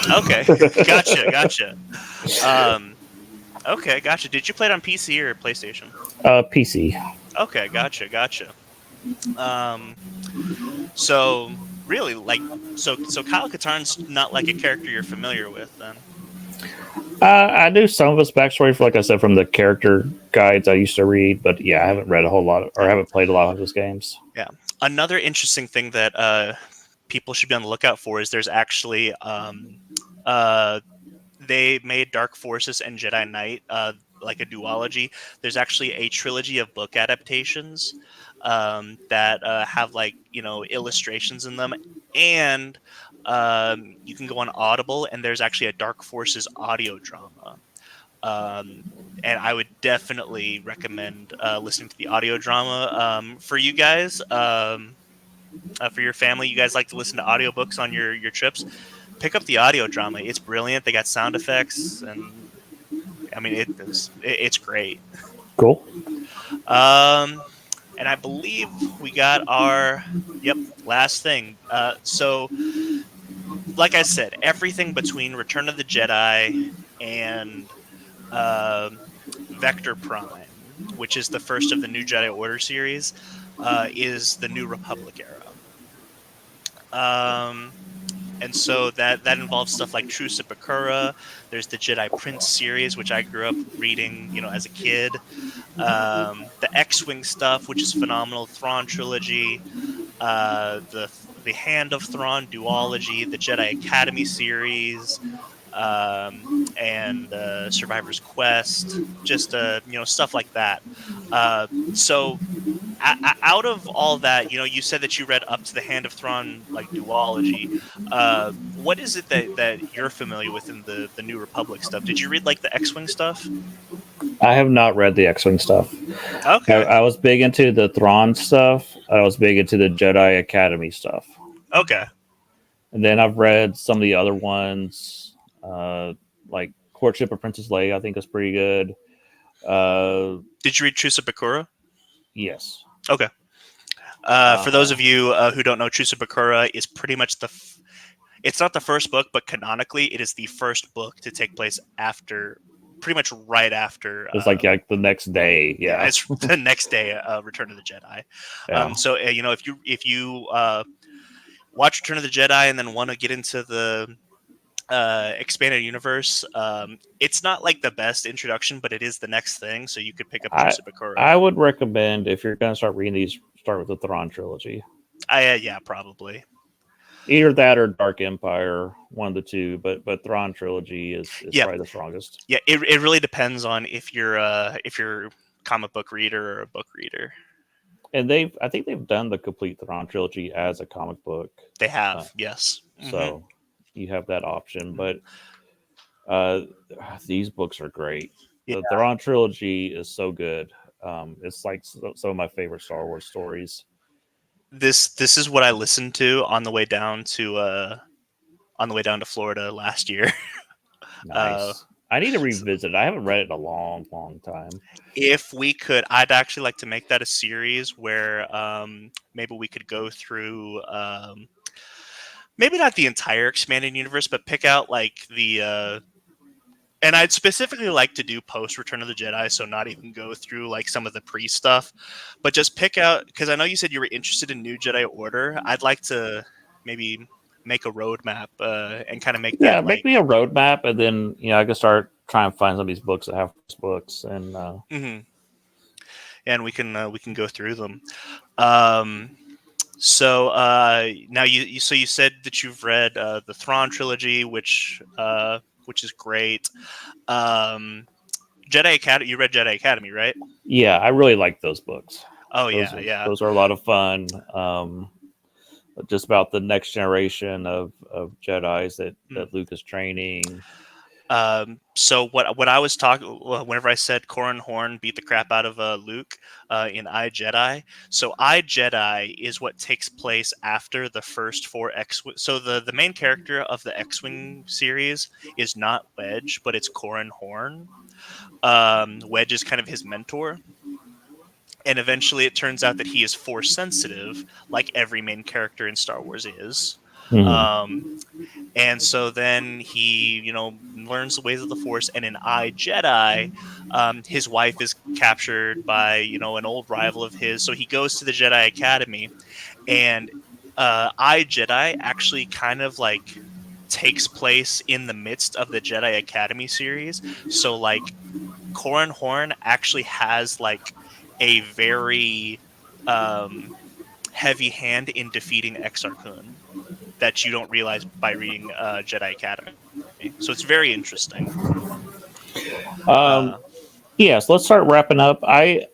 Okay, gotcha. Um, okay, gotcha. Did you play it on PC or PlayStation? PC. Okay, gotcha. Um, so really, like, so Kyle Katarn's not like a character you're familiar with, then. I knew some of his backstory, for, like I said, from the character guides I used to read, but yeah, I haven't read a whole lot, or Yeah, haven't played a lot of his games. yeah. Another interesting thing that people should be on the lookout for is there's actually uh they made Dark Forces and Jedi Knight like a duology. There's actually a trilogy of book adaptations that have like illustrations in them, and you can go on Audible, and there's actually a Dark Forces audio drama. Um, and I would definitely recommend listening to the audio drama for you guys. For your family, you guys like to listen to audiobooks on your trips, pick up the audio drama. It's brilliant. They got sound effects, and I mean it's great. Cool. Um, and I believe we got our last thing. So like I said, everything between Return of the Jedi and um Vector Prime, which is the first of the New Jedi Order series, is the New Republic era. Um, and so that involves stuff like Truce at Bakura. There's the Jedi Prince series, which I grew up reading, as a kid. The X-wing stuff, which is phenomenal. Thrawn trilogy, the Hand of Thrawn duology, the Jedi Academy series, and Survivor's Quest, just stuff like that. So out of all that, you said that you read up to the Hand of Thrawn like duology. What is it that you're familiar with in the New Republic stuff? Did you read like the X-wing stuff? I have not read the X-wing stuff. Okay. I was big into the Thrawn stuff. I was big into the Jedi Academy stuff, Okay. and then I've read some of the other ones, like Courtship of Princess Leia. I think is pretty good. Did you read Truce at Bakura? Yes. Okay. For those of you who don't know, Truce at Bakura is pretty much it's not the first book, but canonically, it is the first book to take place after, pretty much right after. It's like the next day. Yeah, Yeah. it's the next day, Return of the Jedi. Yeah. So if you watch Return of the Jedi and then want to get into the expanded universe, it's not like the best introduction, but it is the next thing. So you could pick up I Truce at Bakura. I would recommend, if you're going to start reading these, start with the Thrawn trilogy. Yeah, probably. Either that or Dark Empire, one of the two. But Thrawn trilogy is Yeah, probably the strongest. yeah. It really depends on if you're a comic book reader or a book reader. And I think they've done the complete Thrawn trilogy as a comic book, They uh, have, yes. so you have that option. But uh, these books are great. Yeah. The Thrawn trilogy is so good. It's like some of my favorite Star Wars stories. This is what I listened to on the way down to Florida last year. uh, Nice. I need to revisit it. I haven't read it in a long, long time. if we could, I'd actually like to make that a series where maybe we could go through maybe not the entire expanded universe, but pick out like the and I'd specifically like to do post Return of the Jedi, so not even go through like some of the pre stuff, but just pick out, because I know you said you were interested in New Jedi Order. I'd like to maybe make a roadmap and kind of make Yeah, that make like. me a roadmap, and then I can start trying to find some of these books that have books, and Mhm. And we can go through them. Um, so now you said that you've read the Thrawn trilogy, which is great. Um, Jedi Academy. You read Jedi Academy, right? yeah, I really like those books. Oh Those yeah, yeah. those are a lot of fun. just about the next generation of Jedi's Mm. that Luke is training. So what I was talking, whenever I said Corran Horn beat the crap out of Luke in I Jedi, so I Jedi is what takes place after the first four X. So the main character of the X-wing series is not Wedge, but it's Corran Horn. Wedge is kind of his mentor, and eventually it turns out that he is force sensitive, like every main character in Star Wars is. Hmm. Um, and so then he, learns the ways of the Force. And in I Jedi, his wife is captured by, an old rival of his. So he goes to the Jedi Academy, and I Jedi actually kind of like takes place in the midst of the Jedi Academy series. So like Corran Horn actually has like a very um, heavy hand in defeating Exar Kun that you don't realize by reading Jedi Academy. So it's very interesting. Uh, Um, yes, let's start wrapping up. I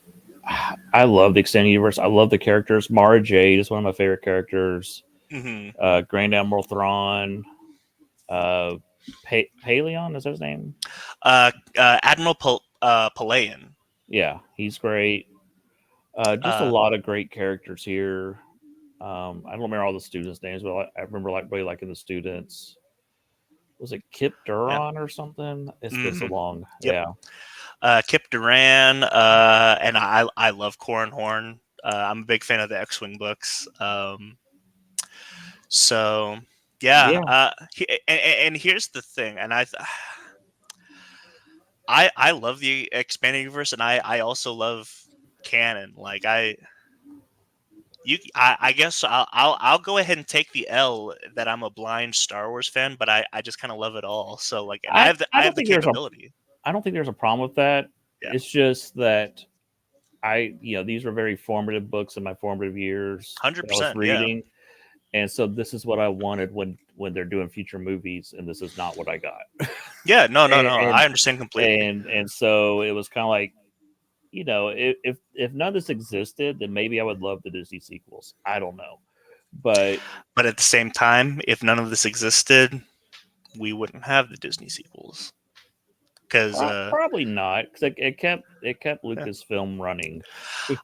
love the extended universe. I love the characters. Mara Jade is one of my favorite characters. mhm. Grand Admiral Thrawn. Uh, Paleon is that his name? Admiral Palayan. Yeah, he's great. Just a Uh, lot of great characters here. I don't remember all the students' names, but I remember like really liking the students. Was it Kip yeah. Duron or something? It's been so Hmm. long. Yep. Yeah, Kip Duran, and I love Corran Horn. I'm a big fan of the X-wing books. So yeah, yeah. and here's the thing, and I love the expanded universe, and I also love canon. Like I guess I'll go ahead and take the L that I'm a blind Star Wars fan, but I just kind of love it all. So like, and I I don't have the think there's a capability. I don't think there's a problem with that. Yeah, It's just that these were very formative books in my formative years hundred that I was percent. Yeah, reading, and so this is what I wanted when they're doing future movies, and this is not what I got. yeah. No, no, and no. and I understand completely. and so it was kind of like, if none of this existed, then maybe I would love the Disney sequels. I don't know, but But at the same time, if none of this existed, we wouldn't have the Disney sequels because probably not because it kept yeah. Lucasfilm running.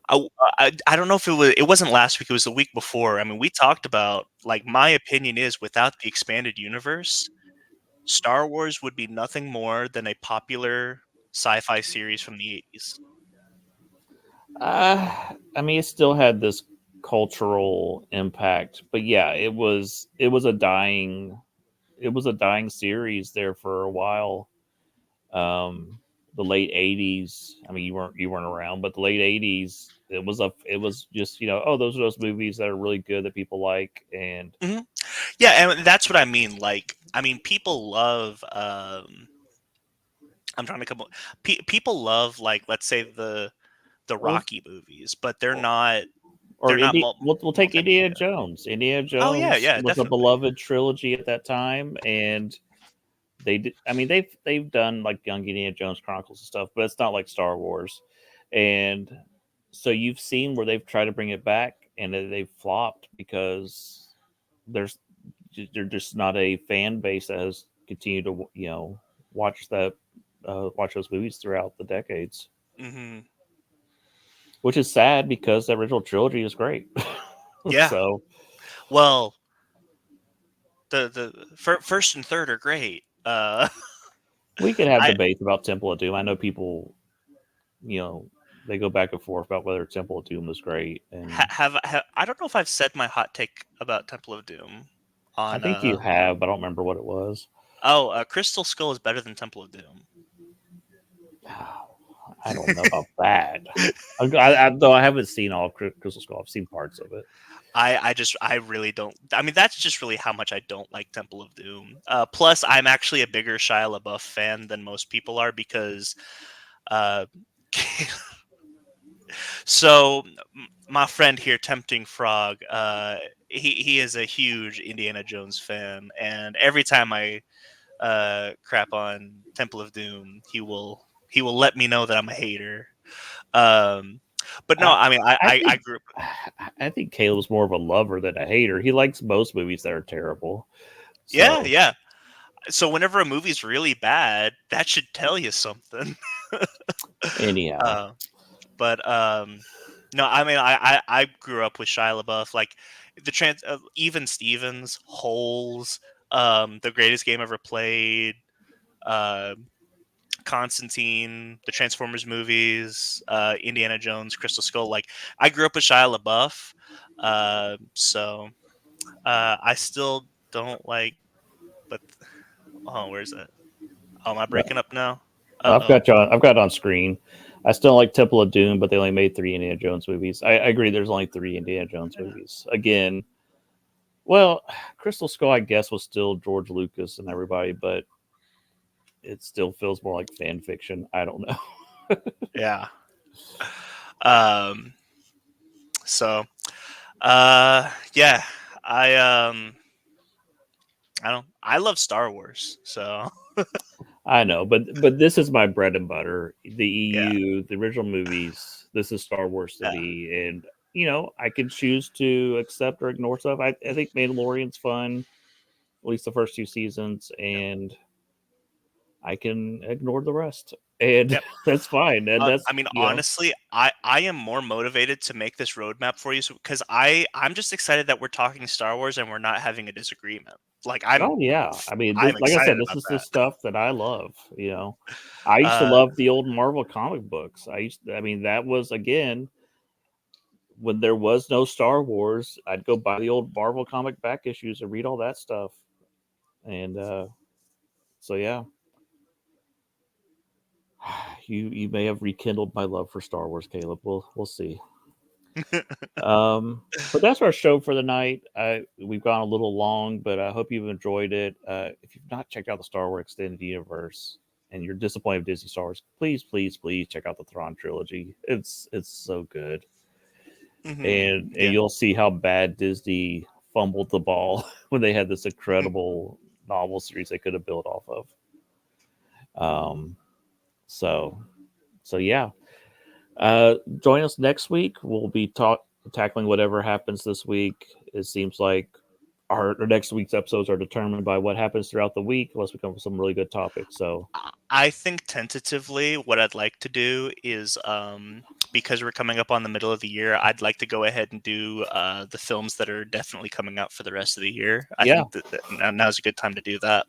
I don't know if it wasn't last week. It was the week before. I mean, we talked about like my opinion is without the expanded universe, Star Wars would be nothing more than a popular sci-fi series from the 80s. I mean, it still had this cultural impact, but yeah, it was a dying series there for a while. The late '80s. I mean, you weren't around, but the late '80s, it was just oh, those are those movies that are really good that people like, and Mhm. Yeah, and that's what I mean. Like, I mean, people love. I'm trying to come. People love like, let's say the or Rocky movies, but they're not we'll take Indiana multimedia. Jones. Indiana Oh yeah, Jones yeah, was a definitely. beloved trilogy at that time, and they did. I mean, they've done like Young Indiana Jones Chronicles and stuff, but it's not like Star Wars. And so you've seen where they've tried to bring it back, and they've flopped because there's they're just not a fan base that has continued to watch that watch those movies throughout the decades, Hmm. which is sad because the original trilogy is great. Yeah. So Well, first and third are great. we could have I debates about Temple of Doom. I know people, you know, they go back and forth about whether Temple of Doom was great, and have I don't know if I've said my hot take about Temple of Doom I on think you have, but I don't remember what it was. Crystal Skull is better than Temple of Doom. I don't know about that. Though I haven't seen all of Crystal Skull. I've seen parts of it. I really don't. I mean, that's just really how much I don't like Temple of Doom. Plus, I'm actually a bigger Shia LaBeouf fan than most people are because, uh, so my friend here, Tempting Frog, he is a huge Indiana Jones fan, and every time I crap on Temple of Doom, he will let me know that I'm a hater. Um, But no, I, I mean, I I think grew up. I think Caleb's more of a lover than a hater. He likes most movies that are terrible. Yeah, So yeah. So whenever a movie's really bad, that should tell you something. anyhow, uh, but no, I mean, I grew up with Shia LaBeouf, like even Stevens, Holes, The Greatest Game Ever Played, uh, Constantine, the Transformers movies, Indiana Jones, Crystal Skull. Like I grew up with Shia LaBeouf, so I still don't like. But oh, where's it? Oh, am I breaking up now? Uh I've oh. got you on, I've got it on screen. I still like Temple of Doom, but they only made 3 Indiana Jones movies. I agree. There's only 3 Indiana Jones movies. Again, well, Crystal Skull, I guess, was still George Lucas and everybody, but it still feels more like fan fiction. I don't know. Yeah. Um. So. Yeah. I I don't. I love Star Wars. So I know, but this is my bread and butter. The yeah. EU, the original movies. This is Star Wars to Yeah. me, and I can choose to accept or ignore stuff. I think Mandalorian's fun, at least the first 2 seasons, and I can ignore the rest, and Yep. that's fine. And I that's mean, honestly, I am more motivated to make this roadmap for you because I'm just excited that we're talking Star Wars and we're not having a disagreement. Like oh yeah. I mean, I'm like I said, excited this about is the that. stuff that I love. I used to Uh, love the old Marvel comic books. I mean, that was again when there was no Star Wars. I'd go buy the old Marvel comic back issues and read all that stuff. And so yeah, you may have rekindled my love for Star Wars, Caleb. We'll see. But that's our show for the night. We've gone a little long, but I hope you've enjoyed it. If you've not checked out the Star Wars Extended Universe and you're disappointed with Disney Star Wars, please, please, please check out the Thrawn trilogy. It's so good, and yeah. you'll see how bad Disney fumbled the ball when they had this incredible novel series they could have built off of. Um, so yeah. Join us next week. We'll be tackling whatever happens this week. It seems like our next week's episodes are determined by what happens throughout the week, unless we come up with some really good topics. So, I think tentatively what I'd like to do is because we're coming up on the middle of the year, I'd like to go ahead and do the films that are definitely coming out for the rest of the year. I yeah, think that now's a good time to do that.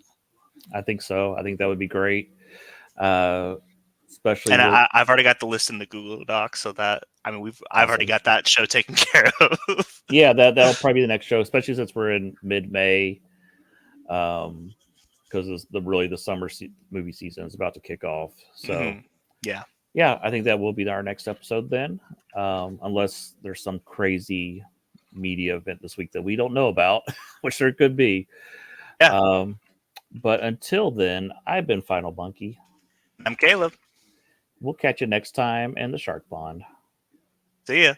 I think so. I think that would be great. Uh, especially And with I've already got the list in the Google Doc, so that I mean I've already awesome. got that show taken care of. Yeah, that'll probably be the next show, especially since we're in mid-May. Because the summer movie season is about to kick off. So Yeah. yeah, I think that will be our next episode then, unless there's some crazy media event this week that we don't know about, which there could be. Yeah. Um, but until then, I've been Final Monkey. I'm Caleb. We'll catch you next time in the Shark Pond. See ya.